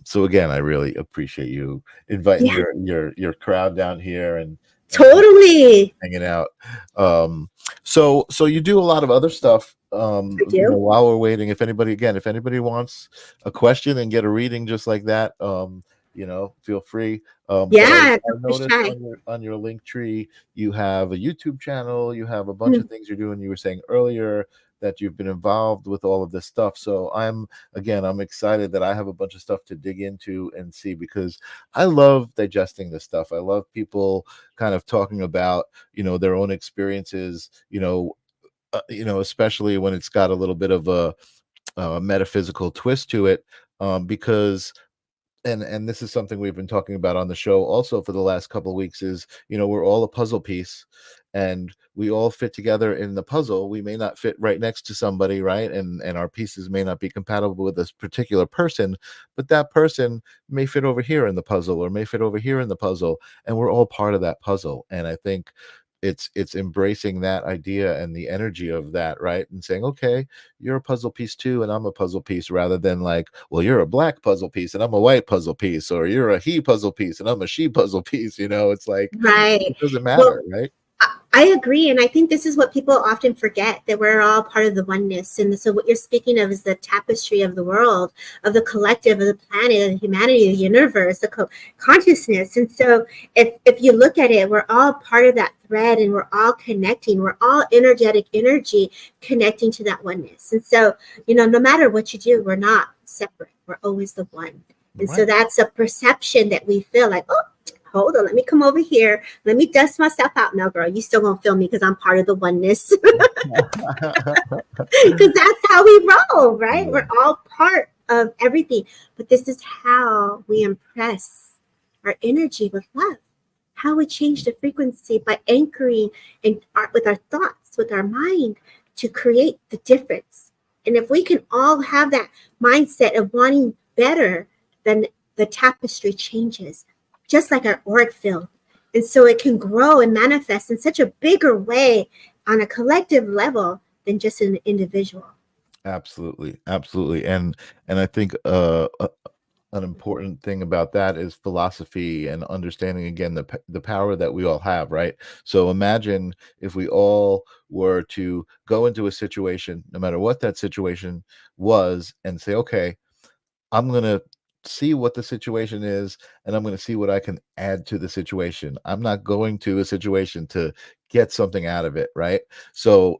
so again, I really appreciate you inviting Yeah, your crowd down here and totally. hanging out. So you do a lot of other stuff. I do. While we're waiting, if anybody wants a question and get a reading just like that, feel free. But Yeah, I don't be noticed shy. on your link tree, you have a YouTube channel, you have a bunch Mm. of things you're doing. You were saying earlier that you've been involved with all of this stuff. So I'm excited that I have a bunch of stuff to dig into and see, because I love digesting this stuff. I love people kind of talking about their own experiences, especially when it's got a little bit of a metaphysical twist to it, because and this is something we've been talking about on the show also for the last couple of weeks, is we're all a puzzle piece, and we all fit together in the puzzle. We may not fit right next to somebody, right, and our pieces may not be compatible with this particular person, but that person may fit over here in the puzzle, or may fit over here in the puzzle, and we're all part of that puzzle. And I think it's embracing that idea and the energy of that, right, and saying, okay, you're a puzzle piece too, and I'm a puzzle piece, rather than like, well, you're a black puzzle piece and I'm a white puzzle piece, or you're a he puzzle piece and I'm a she puzzle piece. It's like, Right. it doesn't Well, matter, right? I agree. And I think this is what people often forget, that we're all part of the oneness. And so what you're speaking of is the tapestry of the world, of the collective, of the planet, of the humanity, the universe, the consciousness. And so if you look at it, we're all part of that thread, and we're all connecting. We're all energetic energy connecting to that oneness. And so, no matter what you do, we're not separate. We're always the one. And so Right. that's a perception that we feel like, oh, hold on, let me come over here. Let me dust myself out. No, girl, you still gonna feel me because I'm part of the oneness. Because that's how we roll, right? Yeah. We're all part of everything. But this is how we impress our energy with love. How we change the frequency by anchoring with our thoughts, with our mind, to create the difference. And if we can all have that mindset of wanting better, then the tapestry changes, just like our auric field. And so it can grow and manifest in such a bigger way on a collective level than just an individual. Absolutely, absolutely. And I think an important thing about that is philosophy and understanding, again, the power that we all have, right? So imagine if we all were to go into a situation, no matter what that situation was, and say, okay, I'm going to see what the situation is, and I'm going to see what I can add to the situation. I'm not going to a situation to get something out of it, right? So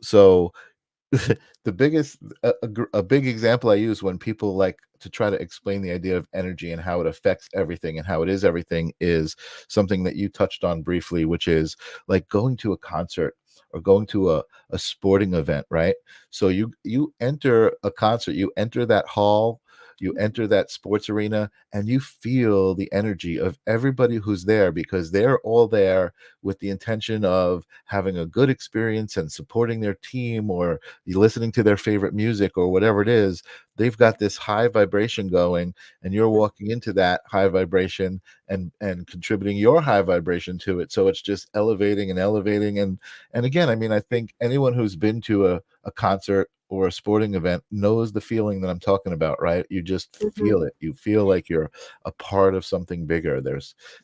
the biggest a big example I use when people like to try to explain the idea of energy and how it affects everything and how it is everything, is something that you touched on briefly, which is like going to a concert or going to a sporting event, right? So you enter a concert, you enter that hall, you enter that sports arena, and you feel the energy of everybody who's there, because they're all there with the intention of having a good experience and supporting their team, or you listening to their favorite music, or whatever it is. They've got this high vibration going, and you're walking into that high vibration and contributing your high vibration to it. So it's just elevating and elevating. And again, I mean, I think anyone who's been to a concert or a sporting event knows the feeling that I'm talking about, right? You just Mhm. feel it. You feel like you're a part of something bigger.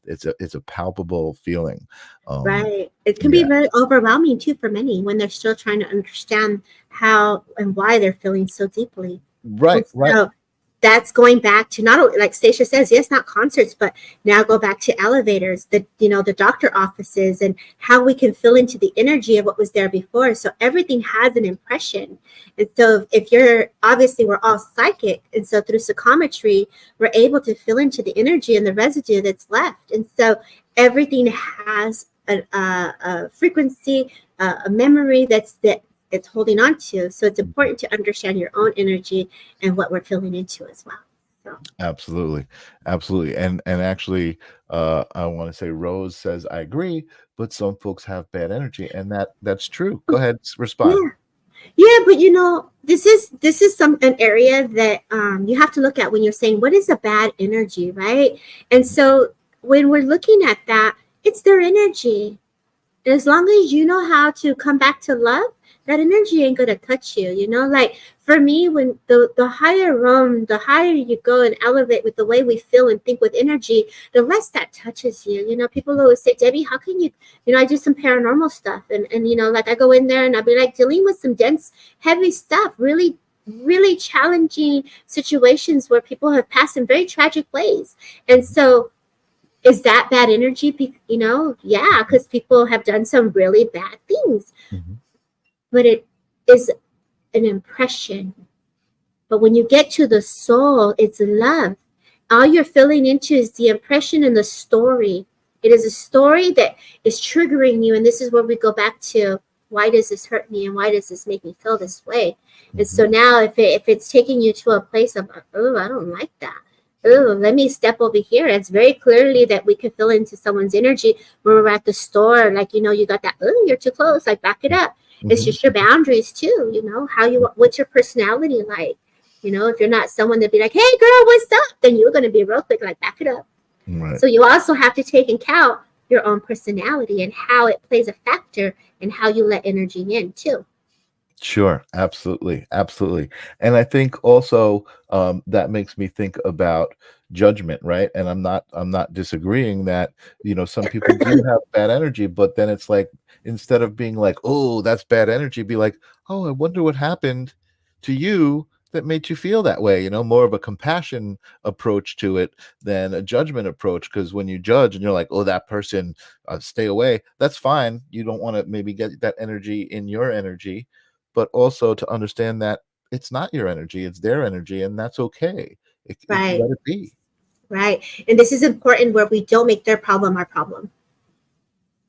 It's a palpable feeling. Right. It can be Yeah, very overwhelming too for many when they're still trying to understand how and why they're feeling so deeply. And right, right. so that's going back to not only, like Stacia says, yes, not concerts, but now go back to elevators, the doctor offices, and how we can fill into the energy of what was there before. So everything has an impression. And so if you're, obviously we're all psychic, and so through psychometry, we're able to fill into the energy and the residue that's left. And so everything has a frequency, a memory that it's holding on to. So it's important to understand your own energy and what we're filling into as well. So Absolutely, absolutely, and actually, I want to say Rose says I agree, but some folks have bad energy, and that's true. Go ahead, respond. yeah, yeah, but this is an area that you have to look at when you're saying what is a bad energy, right? And so when we're looking at that, it's their energy. As long as you know how to come back to love, that energy ain't gonna touch you. Like for me, when the higher realm, the higher you go and elevate with the way we feel and think with energy, the less that touches you. People always say, Debbie, how can you? I do some paranormal stuff, and like I go in there and I'll be like dealing with some dense, heavy stuff, really, really challenging situations where people have passed in very tragic ways, and so is that bad energy? Yeah, because people have done some really bad things, Mhm. but it is an impression. But when you get to the soul, it's love. All you're filling into is the impression and the story. It is a story that is triggering you. And this is where we go back to, why does this hurt me? And why does this make me feel this way? And Mhm. so now if it's taking you to a place of, oh, I don't like that. Oh, let me step over here. It's very clearly that we can fill into someone's energy when we're at the store. Like, you got that, oh, you're too close. Like, back it up. It's Mhm. just your boundaries too. What's your personality like? If you're not someone that be like, hey girl, what's up? Then you're going to be real quick, like, back it up. Right. So you also have to take into account your own personality and how it plays a factor in how you let energy in too. Sure, absolutely, absolutely. And I think also that makes me think about judgment, right? And I'm not disagreeing that, some people do have bad energy, but then it's like instead of being like, oh, that's bad energy, be like, oh, I wonder what happened to you that made you feel that way, more of a compassion approach to it than a judgment approach. Because when you judge and you're like, oh, that person, stay away, that's fine. You don't want to maybe get that energy in your energy, but also to understand that it's not your energy, it's their energy, and that's okay. Right, Let it be. right. And this is important where we don't make their problem our problem.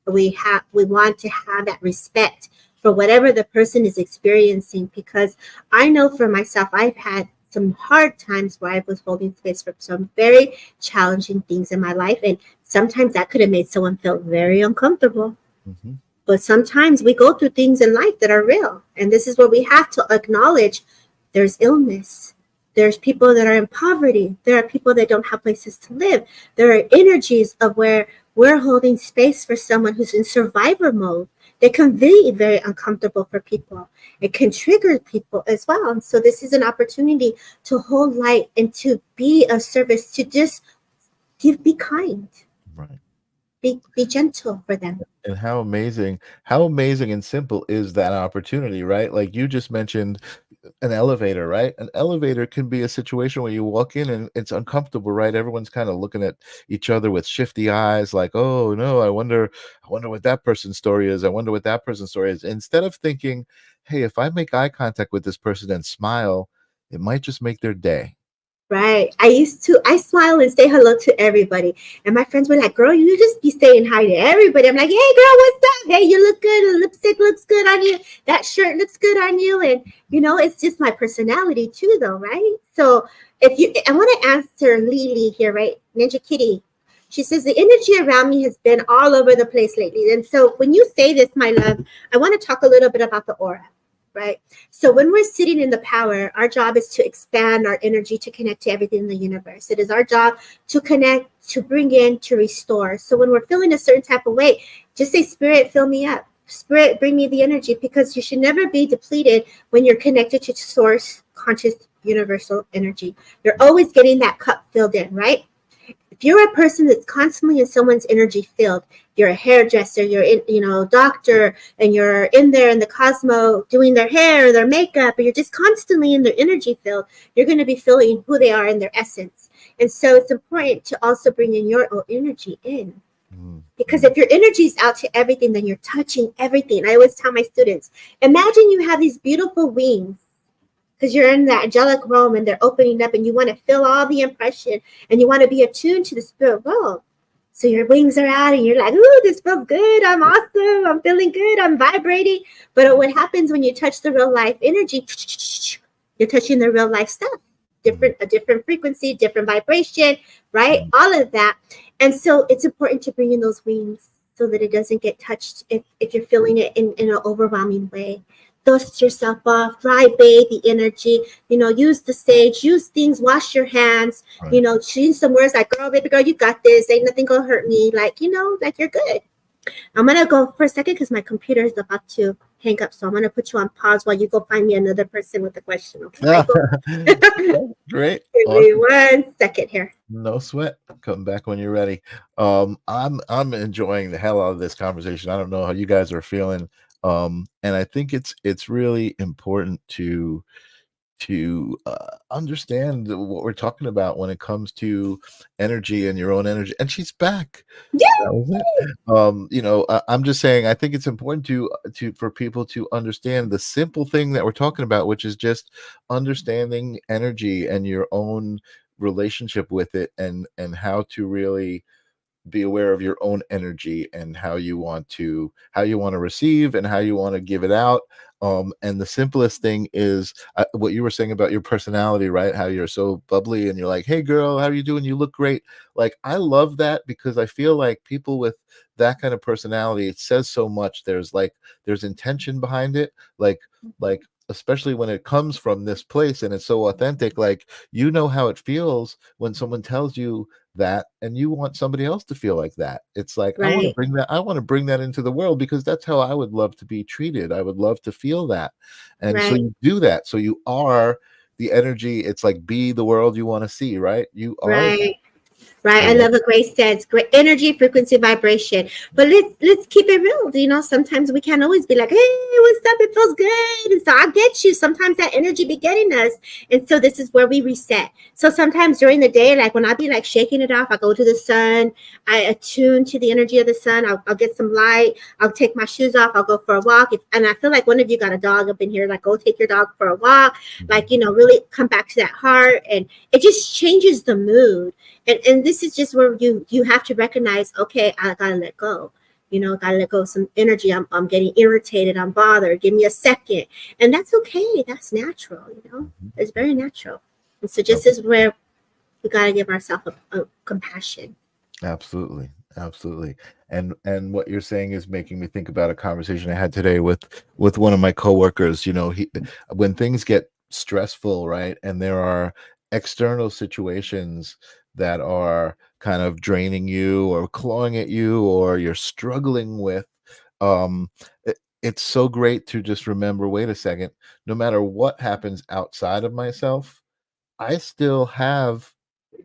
We want to have that respect for whatever the person is experiencing, because I know for myself, I've had some hard times where I was holding space for some very challenging things in my life, and sometimes that could have made someone feel very uncomfortable. Mhm. But sometimes we go through things in life that are real, and this is where we have to acknowledge there's illness. There's people that are in poverty. There are people that don't have places to live. There are energies of where we're holding space for someone who's in survivor mode. They can be very uncomfortable for people. It can trigger people as well. And so this is an opportunity to hold light and to be of service, to just be kind, Right. be gentle for them. And how amazing and simple is that opportunity, right? Like you just mentioned an elevator, right? An elevator can be a situation where you walk in and it's uncomfortable, right? Everyone's kind of looking at each other with shifty eyes, like, oh no, I wonder what that person's story is. I wonder what that person's story is. Instead of thinking, hey, if I make eye contact with this person and smile, it might just make their day. Right. I smile and say hello to everybody. And my friends were like, girl, you just be saying hi to everybody. I'm like, hey, girl, what's up? Hey, you look good. The lipstick looks good on you. That shirt looks good on you. And, it's just my personality too, though, right? So I want to answer Lily here, right? Ninja Kitty. She says, the energy around me has been all over the place lately. And so when you say this, my love, I want to talk a little bit about the aura, right? So when we're sitting in the power, our job is to expand our energy to connect to everything in the universe. It is our job to connect, to bring in, to restore. So when we're feeling a certain type of way, just say, Spirit, fill me up. Spirit, bring me the energy, because you should never be depleted when you're connected to source, conscious, universal energy. You're always getting that cup filled in, right? If you're a person that's constantly in someone's energy field, you're a hairdresser, you're in, doctor, and you're in there in the cosmo doing their hair or their makeup, or you're just constantly in their energy field, you're going to be feeling who they are in their essence. And so it's important to also bring in your own energy in. Because if your energy is out to everything, then you're touching everything. I always tell my students, imagine you have these beautiful wings, because you're in the angelic realm and they're opening up, and you want to feel all the impression, and you want to be attuned to the spirit world. So your wings are out and you're like, ooh, this feels good. I'm awesome. I'm feeling good. I'm vibrating. But what happens when you touch the real life energy, you're touching the real life stuff. A different frequency, different vibration, right? All of that. And so it's important to bring in those wings so that it doesn't get touched if you're feeling it in an overwhelming way. Dust yourself off, dry bathe the energy, use the sage, use things, wash your hands, Right. Change some words like, girl, baby girl, you got this. Ain't nothing gonna hurt me. Like you're good. I'm gonna go for a second because my computer is about to hang up. So I'm gonna put you on pause while you go find me another person with a question. Okay. Great. Give me Awesome. 1 second here. No sweat. Come back when you're ready. I'm enjoying the hell out of this conversation. I don't know how you guys are feeling. And I think it's really important to understand what we're talking about when it comes to energy and your own energy. And she's back. Yeah. That was it. I'm just saying, I think it's important for people to understand the simple thing that we're talking about, which is just understanding energy and your own relationship with it, and how to really be aware of your own energy and how you want to receive and how you want to give it out. And the simplest thing is what you were saying about your personality, right? How you're so bubbly and you're like, hey girl, how are you doing? You look great. Like, I love that, because I feel like people with that kind of personality, it says so much. There's intention behind it, like especially when it comes from this place and it's so authentic. Like, how it feels when someone tells you that, and you want somebody else to feel like that. It's like, I want to bring that into the world, because that's how I would love to be treated. I would love to feel that. And so you do that. So you are the energy. It's like, be the world you want to see, right? You are that. Right. I love what Grace says. Great energy, frequency, vibration. But let's keep it real. Sometimes we can't always be like, hey, what's up? It feels good. And so I get you. Sometimes that energy be getting us. And so this is where we reset. So sometimes during the day, like when I be like shaking it off, I go to the sun. I attune to the energy of the sun. I'll get some light. I'll take my shoes off. I'll go for a walk. And I feel like one of you got a dog up in here. Like, go take your dog for a walk. Like, really come back to that heart. And it just changes the mood. And this is just where you have to recognize, okay, I gotta let go. Gotta let go of some energy. I'm getting irritated. I'm bothered. Give me a second. And that's okay. That's natural. It's very natural. And so just as where we gotta give ourselves a compassion. Absolutely. And what you're saying is making me think about a conversation I had today with one of my coworkers. When things get stressful, right, and there are external situations that are kind of draining you or clawing at you, or you're struggling with, it's so great to just remember, wait a second, no matter what happens outside of myself, I still have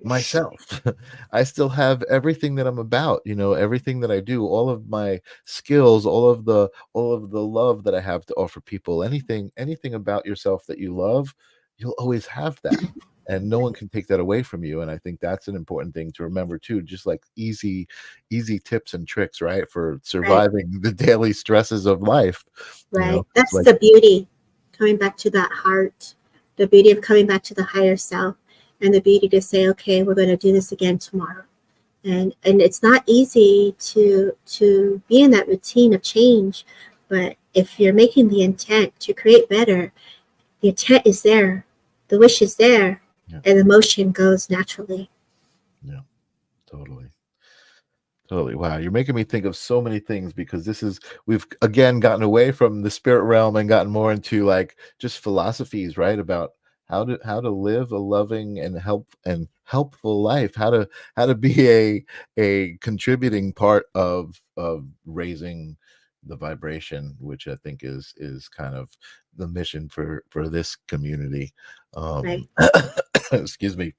myself. I still have everything that I'm about, everything that I do, all of my skills, all of the love that I have to offer people. Anything about yourself that you love, you'll always have that. And no one can take that away from you. And I think that's an important thing to remember too, just like easy tips and tricks, right, for surviving the daily stresses of life. Right. That's like the beauty, coming back to that heart, the beauty of coming back to the higher self, and the beauty to say, okay, we're going to do this again tomorrow. And it's not easy to be in that routine of change, but if you're making the intent to create better, the intent is there, the wish is there, and the motion goes naturally. Yeah, totally. Wow, you're making me think of so many things, because we've again gotten away from the spirit realm and gotten more into like just philosophies, right, about how to live a loving and helpful life, how to be a contributing part of raising the vibration, which I think is kind of the mission for this community. Right. Excuse me.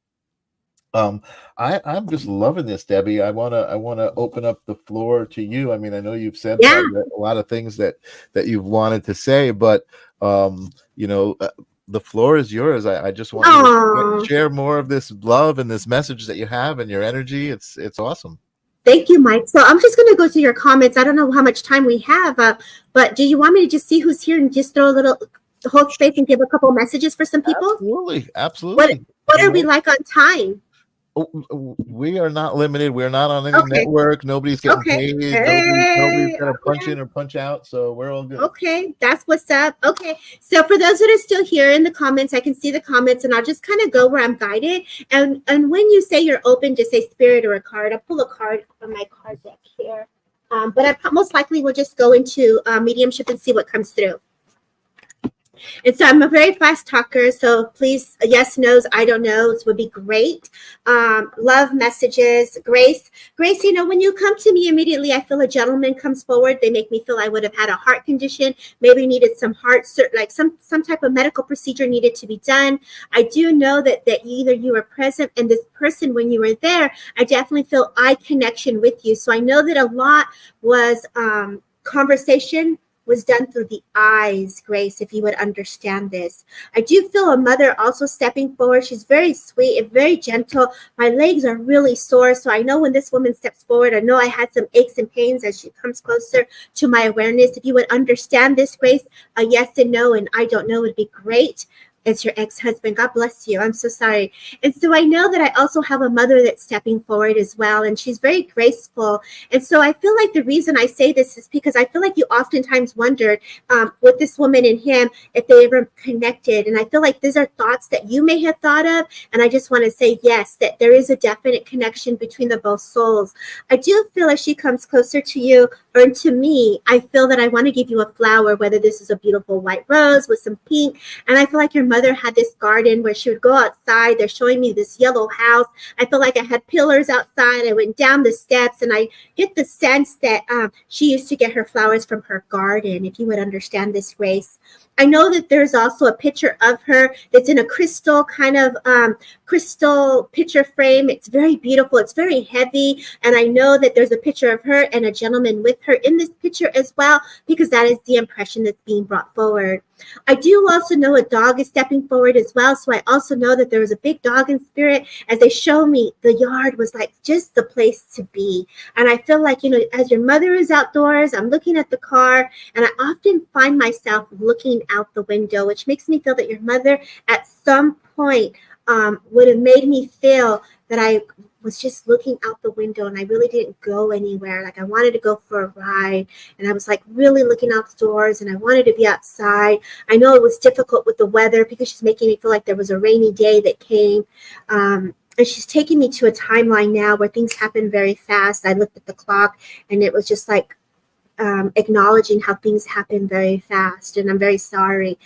I'm just loving this, Debbie. I wanna open up the floor to you. I mean, I know you've said Yeah. a lot of things that you've wanted to say, but you know, the floor is yours. I just want you to Oh, share more of this love and this message that you have and your energy. It's awesome. thank you, Mike. So I'm just going to go to your comments. I don't know how much time we have, but do you want me to just see who's here and just throw a little hold space and give a couple messages for some people? Absolutely, What absolutely. what are we like on time? We are not limited. We're not on any Okay. network. Nobody's getting Okay. paid. Nobody's Hey, gonna punch okay. in or punch out. So we're all good. Okay, that's what's up. Okay, so for those that are still here in the comments, I can see the comments, and I'll just kind of go where I'm guided. And when you say you're open, just say spirit or a card. I'll pull a card from my card deck here. But I most likely will just go into mediumship and see what comes through. And so I'm a very fast talker, so please, yes, no's, I don't knows would be great. Love messages. Grace, you know, when you come to me immediately, I feel a gentleman comes forward. They make me feel I would have had a heart condition, maybe needed some like some type of medical procedure needed to be done. I do know that either you were present, and this person, when you were there, I definitely feel eye connection with you. So I know that a lot was conversation was done through the eyes, Grace, if you would understand this. I do feel a mother also stepping forward. She's very sweet and very gentle. My legs are really sore, so I know when this woman steps forward, I know I had some aches and pains as she comes closer to my awareness. If you would understand this, Grace, a yes and no and I don't know would be great. It's your ex-husband. God bless you. I'm so sorry. And so I know that I also have a mother that's stepping forward as well, and she's very graceful. And so I feel like the reason I say this is because I feel like you oftentimes wondered with this woman and him if they ever connected. And I feel like these are thoughts that you may have thought of. And I just want to say, yes, that there is a definite connection between the both souls. I do feel as she comes closer to you or to me, I feel that I want to give you a flower, whether this is a beautiful white rose with some pink. And I feel like your mother had this garden where she would go outside. They're showing me this yellow house. I feel like I had pillars outside. I went down the steps, and I get the sense that she used to get her flowers from her garden, if you would understand this, Grace. I know that there's also a picture of her that's in a crystal kind of crystal picture frame. It's very beautiful. It's very heavy. And I know that there's a picture of her and a gentleman with her in this picture as well, because that is the impression that's being brought forward. I do also know a dog is stepping forward as well. So I also know that there was a big dog in spirit. As they show me, the yard was like just the place to be. And I feel like, you know, as your mother is outdoors, I'm looking at the car, and I often find myself looking out the window, which makes me feel that your mother at some point would have made me feel that I was just looking out the window and I really didn't go anywhere. Like I wanted to go for a ride, and I was like really looking outdoors, and I wanted to be outside. I know it was difficult with the weather because she's making me feel like there was a rainy day that came. And she's taking me to a timeline now where things happen very fast. I looked at the clock, and it was just like acknowledging how things happen very fast, and I'm very sorry.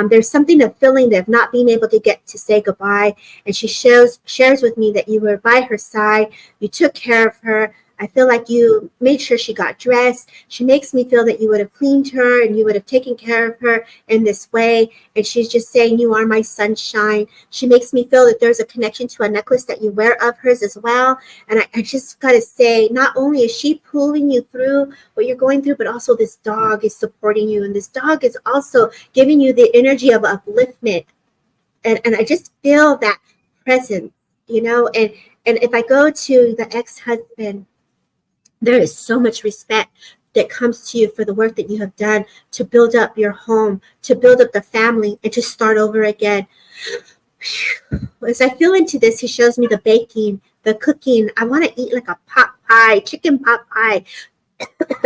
There's something of feeling of not being able to get to say goodbye, and she shares with me that you were by her side, you took care of her. I feel like you made sure she got dressed. She makes me feel that you would have cleaned her and you would have taken care of her in this way. And she's just saying, you are my sunshine. She makes me feel that there's a connection to a necklace that you wear of hers as well. And I just got to say, not only is she pulling you through what you're going through, but also this dog is supporting you. And this dog is also giving you the energy of upliftment. And I just feel that presence, you know. And if I go to the ex-husband, there is so much respect that comes to you for the work that you have done to build up your home, to build up the family, and to start over again. As I feel into this, he shows me the baking, the cooking. I want to eat like a pot pie, chicken pot pie.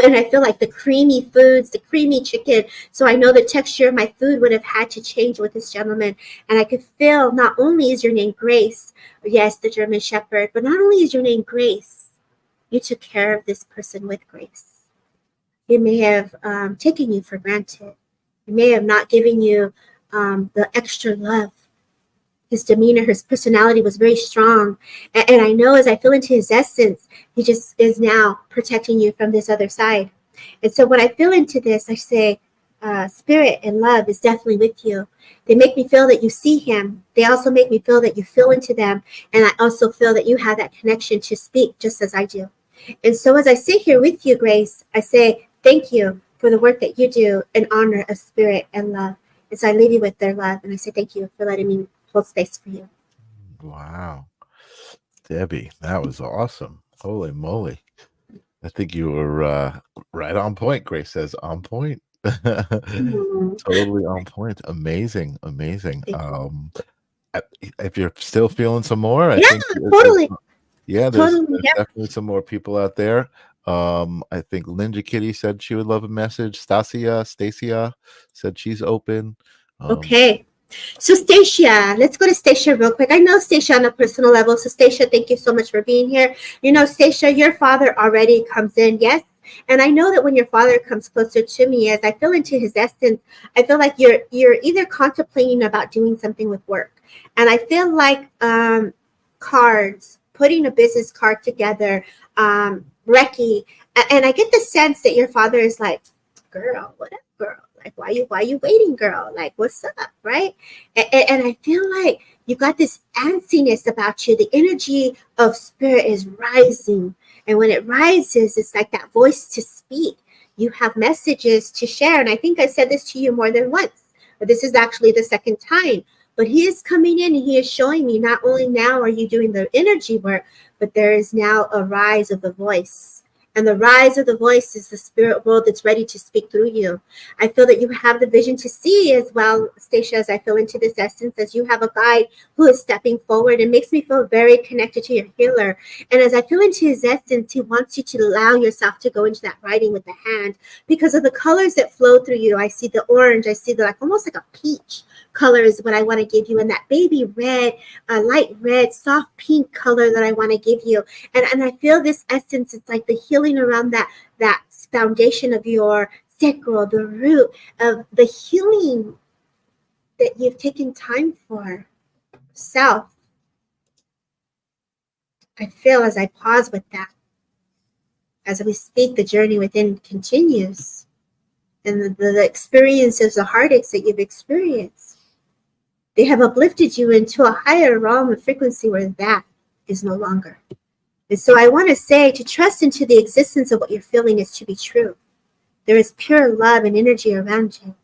And I feel like the creamy foods, the creamy chicken. So I know the texture of my food would have had to change with this gentleman. And I could feel, not only is your name Grace, yes, the German Shepherd, but not only is your name Grace, you took care of this person with grace. He may have taken you for granted. He may have not given you the extra love. His demeanor, his personality was very strong. And I know as I feel into his essence, he just is now protecting you from this other side. And so when I feel into this, I say, spirit and love is definitely with you. They make me feel that you see him. They also make me feel that you feel into them. And I also feel that you have that connection to speak just as I do. And so as I sit here with you, Grace, I say, thank you for the work that you do in honor of spirit and love. And so I leave you with their love. And I say, thank you for letting me hold space for you. Wow. Debbie, that was awesome. Holy moly. I think you were right on point. Grace says on point. Totally on point. Amazing. If you're still feeling some more, I think totally. There's definitely some more people out there. I think Linda Kitty said she would love a message. Stacia said she's open. Okay. So Stacia, let's go to Stacia real quick. I know Stacia on a personal level. So Stacia, thank you so much for being here. You know, Stacia, your father already comes in, yes? And I know that when your father comes closer to me, as I feel into his essence, I feel like you're either contemplating about doing something with work. And I feel like cards, putting a business card together, Reiki. And I get the sense that your father is like, girl, what up, girl? Like, why you waiting, girl? Like, what's up, right? And I feel like you got this antsiness about you. The energy of spirit is rising. And when it rises, it's like that voice to speak. You have messages to share. And I think I said this to you more than once, but this is actually the second time. But he is coming in and he is showing me not only now are you doing the energy work, but there is now a rise of the voice. And the rise of the voice is the spirit world that's ready to speak through you. I feel that you have the vision to see as well, Stacia, as I feel into this essence, as you have a guide who is stepping forward. It makes me feel very connected to your healer. And as I feel into his essence, he wants you to allow yourself to go into that writing with the hand because of the colors that flow through you. I see the orange. I see the almost like a peach color is what I want to give you. And that baby red, light red, soft pink color that I want to give you. And I feel this essence, it's like the healing around that foundation of your sacral, the root of the healing that you've taken time for self. I feel as I pause with that, as we speak, the journey within continues, and the experiences, the heartaches that you've experienced, they have uplifted you into a higher realm of frequency where that is no longer. And so I want to say to trust into the existence of what you're feeling is to be true. There is pure love and energy around you.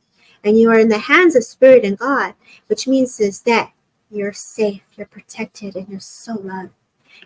And you are in the hands of Spirit and God, which means is that you're safe, you're protected, and you're so loved.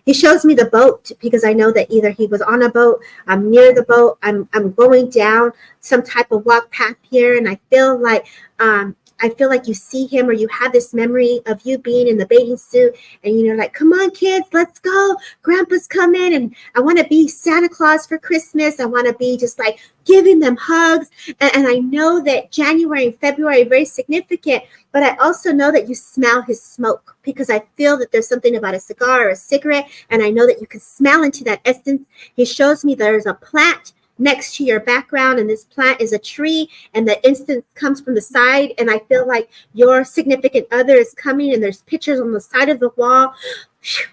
He shows me the boat because I know that either he was on a boat, I'm near the boat, I'm going down some type of walk path here, and I feel like you see him, or you have this memory of you being in the bathing suit and you're like, come on, kids, let's go. Grandpa's coming and I want to be Santa Claus for Christmas. I want to be just like giving them hugs. And I know that January and February are very significant, but I also know that you smell his smoke because I feel that there's something about a cigar or a cigarette. And I know that you can smell into that essence. He shows me there's a plant next to your background, and this plant is a tree, and the instance comes from the side, and I feel like your significant other is coming, and there's pictures on the side of the wall,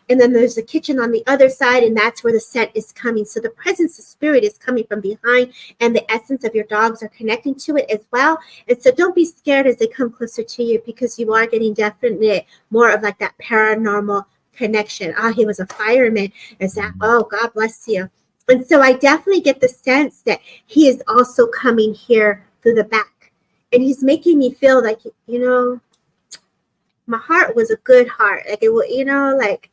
and then there's the kitchen on the other side, and that's where the scent is coming. So the presence of spirit is coming from behind, and the essence of your dogs are connecting to it as well. And so don't be scared as they come closer to you, because you are getting definitely more of like that paranormal connection. He was a fireman. Is that? Oh, God bless you. And so I definitely get the sense that he is also coming here through the back. And he's making me feel like, my heart was a good heart. Like, like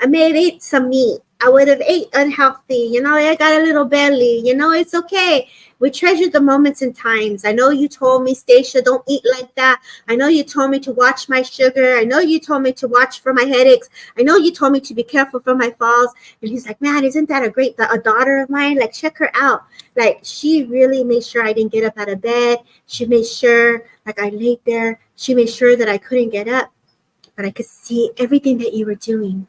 I may have ate some meat. I would have ate unhealthy. I got a little belly. It's okay. We treasure the moments and times. I know you told me, Stacia, don't eat like that. I know you told me to watch my sugar. I know you told me to watch for my headaches. I know you told me to be careful for my falls. And he's like, man, isn't that a daughter of mine? Like, check her out. Like, she really made sure I didn't get up out of bed. She made sure, like, I laid there. She made sure that I couldn't get up. But I could see everything that you were doing.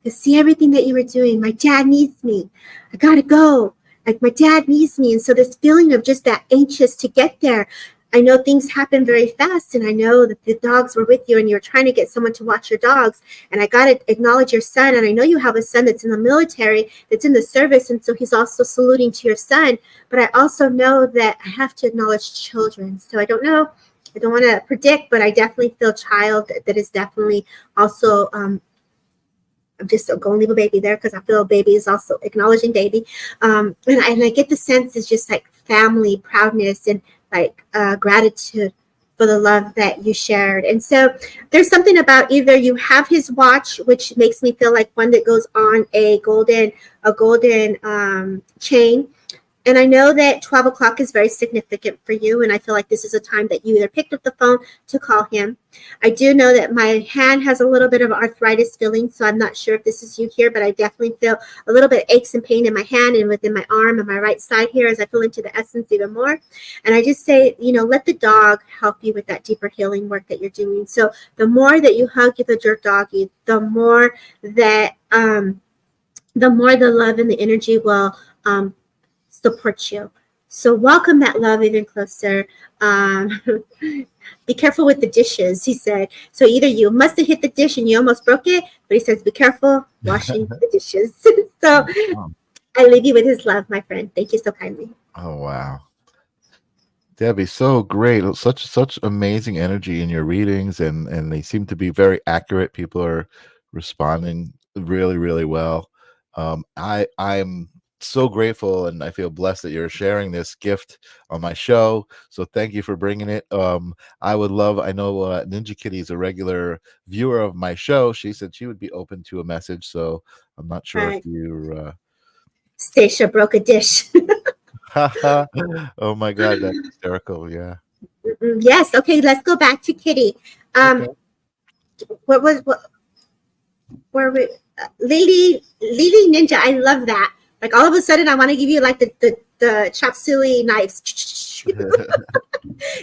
My dad needs me. I gotta go. Like, my dad needs me. And so this feeling of just that anxious to get there, I know things happen very fast, and I know that the dogs were with you and you're trying to get someone to watch your dogs. And I got to acknowledge your son. And I know you have a son that's in the military, that's in the service. And so he's also saluting to your son. But I also know that I have to acknowledge children. So I don't know. I don't want to predict, but I definitely feel child that is definitely also, I'm just going to leave a baby there because I feel baby is also acknowledging baby. And I get the sense it's just like family, proudness, and like gratitude for the love that you shared. And so there's something about either you have his watch, which makes me feel like one that goes on a golden chain. And I know that 12 o'clock is very significant for you. And I feel like this is a time that you either picked up the phone to call him. I do know that my hand has a little bit of arthritis feeling. So I'm not sure if this is you here, but I definitely feel a little bit of aches and pain in my hand and within my arm and my right side here as I feel into the essence even more. And I just say, let the dog help you with that deeper healing work that you're doing. So the more that you hug the jerk doggy, the more that the love and the energy will support you. So welcome that love even closer. Be careful with the dishes, he said. So either you must have hit the dish and you almost broke it, but he says, be careful washing the dishes. So I leave you with his love, my friend. Thank you so kindly. Oh, wow. Debbie, so great. Such amazing energy in your readings, and they seem to be very accurate. People are responding really, really well. I'm so grateful, and I feel blessed that you're sharing this gift on my show. So thank you for bringing it. I know Ninja Kitty is a regular viewer of my show. She said she would be open to a message. So I'm not sure if you're. Stacia broke a dish. Oh my God, that's hysterical. Yeah. Yes. Okay. Let's go back to Kitty. Okay. Where we? Lily Ninja. I love that. Like all of a sudden, I want to give you like the chop suey knives.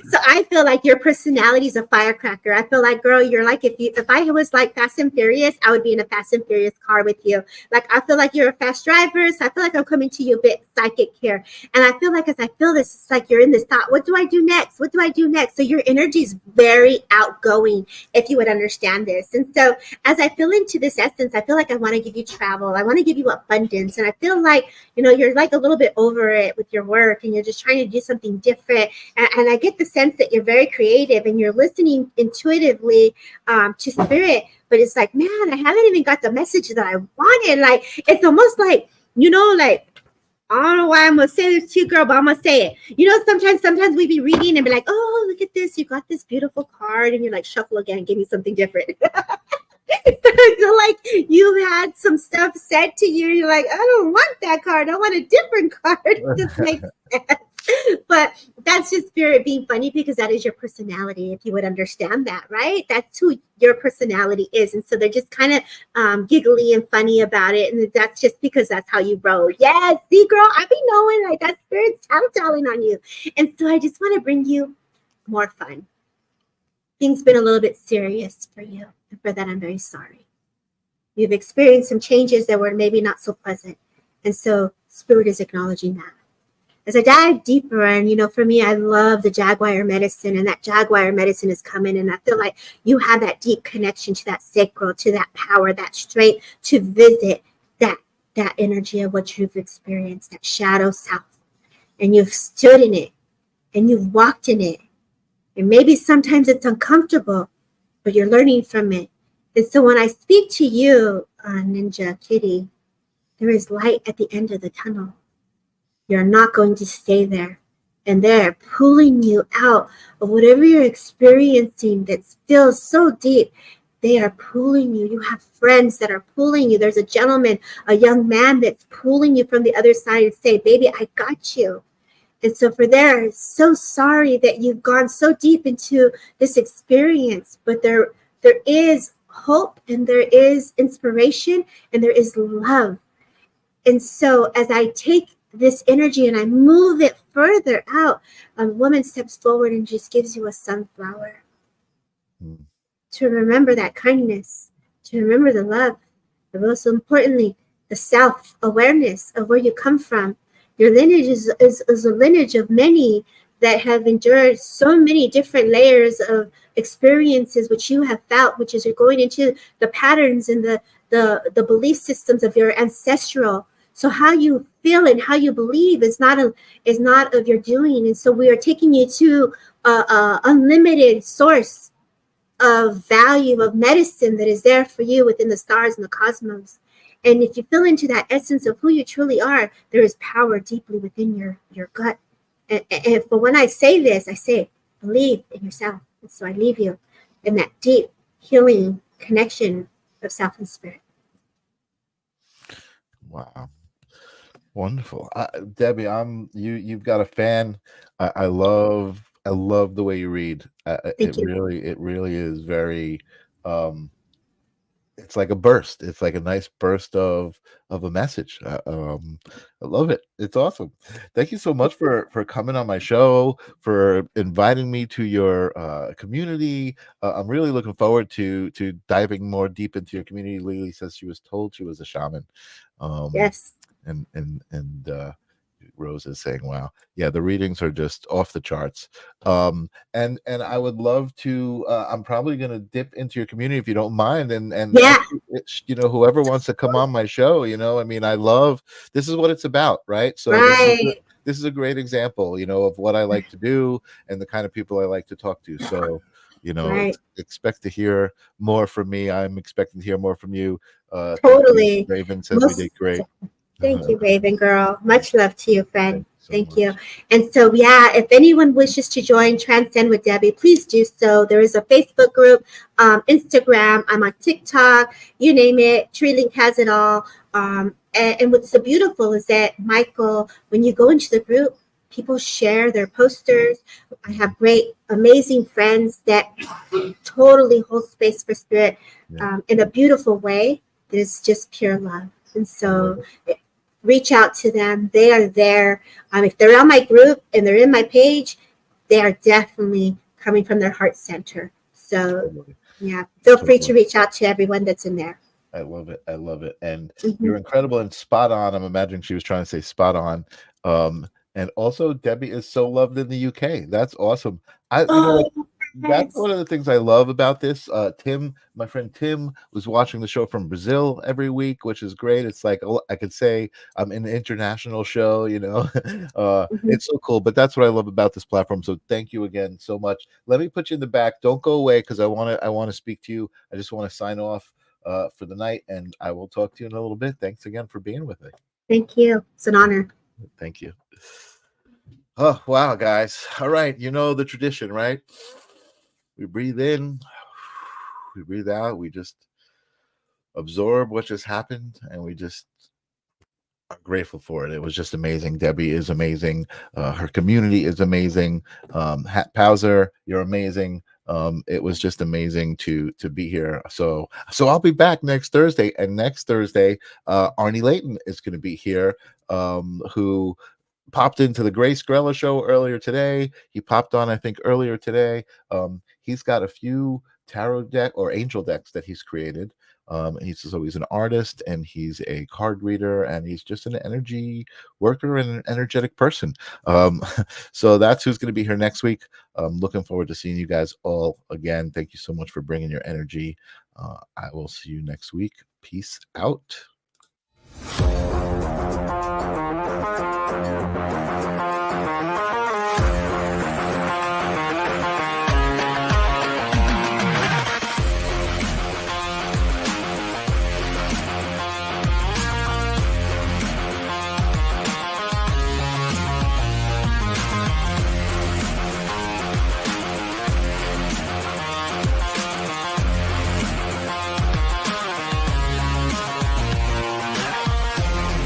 So I feel like your personality is a firecracker. I feel like, girl, you're like, if I was like Fast and Furious, I would be in a Fast and Furious car with you. Like, I feel like you're a fast driver. So I feel like I'm coming to you a bit psychic here. And I feel like as I feel this, it's like you're in this thought, what do I do next? What do I do next? So your energy is very outgoing, if you would understand this. And so as I feel into this essence, I feel like I want to give you travel. I want to give you abundance. And I feel like, you're like a little bit over it with your work and you're just trying to do something different. And I get the sense that you're very creative and you're listening intuitively to spirit, but it's like, man, I haven't even got the message that I wanted. Like, it's almost like, like, I don't know why I'm going to say this to you, girl, but I'm going to say it. Sometimes we be reading and be like, oh, look at this. You got this beautiful card. And you're like, shuffle again, give me something different. I feel like you had some stuff said to you. You're like, I don't want that card. I want a different card. It just makes sense. But that's just spirit being funny because that is your personality, if you would understand that, right? That's who your personality is. And so they're just kind of giggly and funny about it. And that's just because that's how you roll. Yes, see, girl, I be knowing like that spirit's telling on you. And so I just want to bring you more fun. Things been a little bit serious for you. And for that, I'm very sorry. You've experienced some changes that were maybe not so pleasant. And so spirit is acknowledging that. As I dive deeper, and for me, I love the Jaguar medicine, and that Jaguar medicine is coming, and I feel like you have that deep connection to that sacral, to that power, that strength to visit that energy of what you've experienced, that shadow self, and you've stood in it, and you've walked in it, and maybe sometimes it's uncomfortable, but you're learning from it. And so when I speak to you, Ninja Kitty, there is light at the end of the tunnel. You're not going to stay there. And they're pulling you out of whatever you're experiencing that feels so deep. They are pulling you. You have friends that are pulling you. There's a gentleman, a young man that's pulling you from the other side and say, baby, I got you. And so for there, so sorry that you've gone so deep into this experience, but there is hope and there is inspiration and there is love. And so as I take this energy and I move it further out, a woman steps forward and just gives you a sunflower to remember that kindness, to remember the love, but most importantly, the self-awareness of where you come from. Your lineage is a lineage of many that have endured so many different layers of experiences which you have felt, which is you're going into the patterns and the belief systems of your ancestral. So how you feel and how you believe is not of your doing. And so we are taking you to a unlimited source of value of medicine that is there for you within the stars and the cosmos. And if you feel into that essence of who you truly are, there is power deeply within your gut. And for when I say this, I say, believe in yourself. And so I leave you in that deep healing connection of self and spirit. Wow. Wonderful. Debbie, you've got a fan. I love the way you read. Thank you. It really is very it's like a burst. It's like a nice burst of a message. I love it. It's awesome. Thank you so much for coming on my show, for inviting me to your community. I'm really looking forward to diving more deep into your community. Lily says she was told she was a shaman. Yes. And Rose is saying, wow, yeah, the readings are just off the charts. And I would love to, I'm probably going to dip into your community if you don't mind. And Yeah. you know, whoever wants to come on my show, you know, I mean, I love, this is what it's about, right? So Right. this is a great example, you know, of what I like to do and the kind of people I like to talk to. So, you know, Right. expect to hear more from me. I'm expecting to hear more from you. Totally. Raven says we did great. Thank you, Raven girl. Much love to you, friend. Thank you. Much. And so, yeah, if anyone wishes to join Transcend with Debbie, please do so. There is a Facebook group, Instagram. I'm on TikTok. You name it. TreeLink has it all. And what's so beautiful is that, Michael, when you go into the group, people share their posters. I have great, amazing friends that totally hold space for spirit in a beautiful way. That is just pure love. And so reach out to them. They are there. If they're on my group and they're in my page, they are definitely coming from their heart center. So, yeah, feel free to reach out to everyone that's in there. I love it. I love it. And you're incredible and spot on. I'm imagining she was trying to say spot on. And also, Debbie is so loved in the UK. That's awesome. You know, that's one of the things I love about this. Tim, my friend Tim, was watching the show from Brazil every week, which is great. It's like I could say I'm in an international show, you know. It's so cool. But that's what I love about this platform. So thank you again so much. Let me put you in the back. Don't go away because I want to speak to you. I just want to sign off for the night, and I will talk to you in a little bit. Thanks again for being with me. Thank you. It's an honor. Thank you. Oh, wow, guys. All right. You know the tradition, right? We breathe in, we breathe out, we just absorb what just happened, and we just are grateful for it. It was just amazing. Debbie is amazing. Her community is amazing. Pauser, you're amazing. It was just amazing to be here. So I'll be back next Thursday, and next Thursday, Arnie Layton is going to be here, who popped into the Grace Grella show earlier today. He popped on, I think, earlier today. He's got a few tarot deck or angel decks that he's created. He's an artist, and he's a card reader, and he's just an energy worker and an energetic person. So that's who's going to be here next week. Looking forward to seeing you guys all again. Thank you so much for bringing your energy. I will see you next week. Peace out.